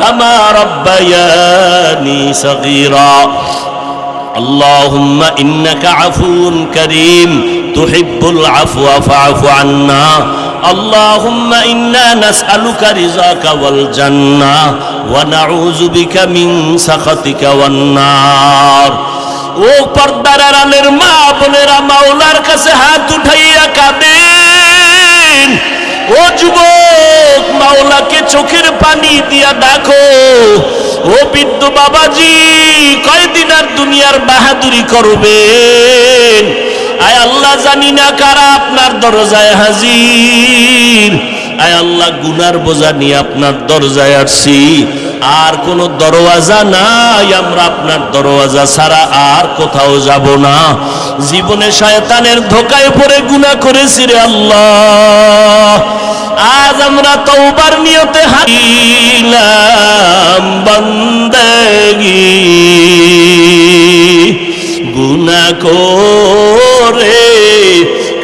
কামা রাব্বায়ানি সগীরা। اللهم إنك عفو كريم تحب العفو فاعف عنا. اللهم إنا نسألك رضاك والجنة ونعوذ بك من سخطك والنار. ও পর্দার আড়ালের মা বোনেরা, মাওলার কাছে হাত উঠাইয়া কাঁদেন। ও যুবক, মাওলাকে চোখের পানি দিয়া ডাকো। ও বৃদ্ধ বাবাজি, কয়দিন আর দুনিয়ার বাহাদুরি করবেন? আয় আল্লাহ, জানি না কারা আপনার দরজায় হাজির। আয় আল্লাহ, গুনার বোঝা নিয়ে আপনার দরজায় আসছি, আর কোনো দরওয়াজা নাই, আমরা আপনার দরওয়াজা ছাড়া আর কোথাও যাব না। জীবনে শয়তানের ধোকায় পড়ে গুনাহ করেছি রে আল্লাহ, আজ আমরা তওবার নিয়তে হারিলাম বান্দাগি, গুনাহ করে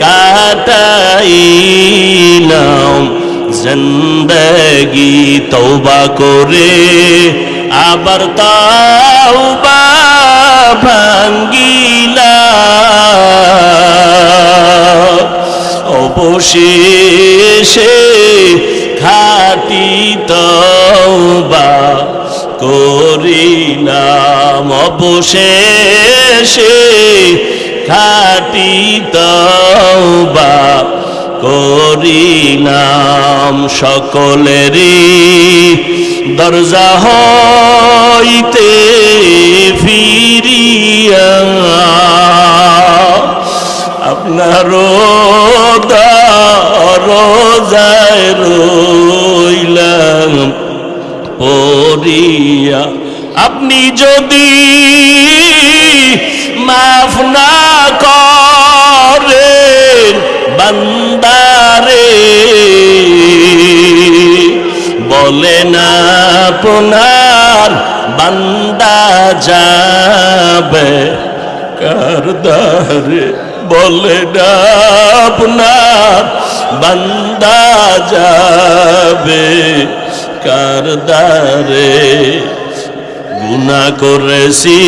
কাটাইলাম জিন্দেগি, তওবা করে আবার তওবা ভাঙ্গিলাম, অবশেষে খাঁটি তওবা করিলাম, অবশেষে খাঁটি তওবা করিলাম। সকলেরই দরজা হইতে ফিরিয়া আপনার দরজায় রইলাম পড়িয়া। আপনি যদি মাফ না করেন বান্দারে, বলে না আপনার বান্দা যাবে কারদারে, বলে না আপনার বান্দা যাবে কারদারে। গুনাহ করেছি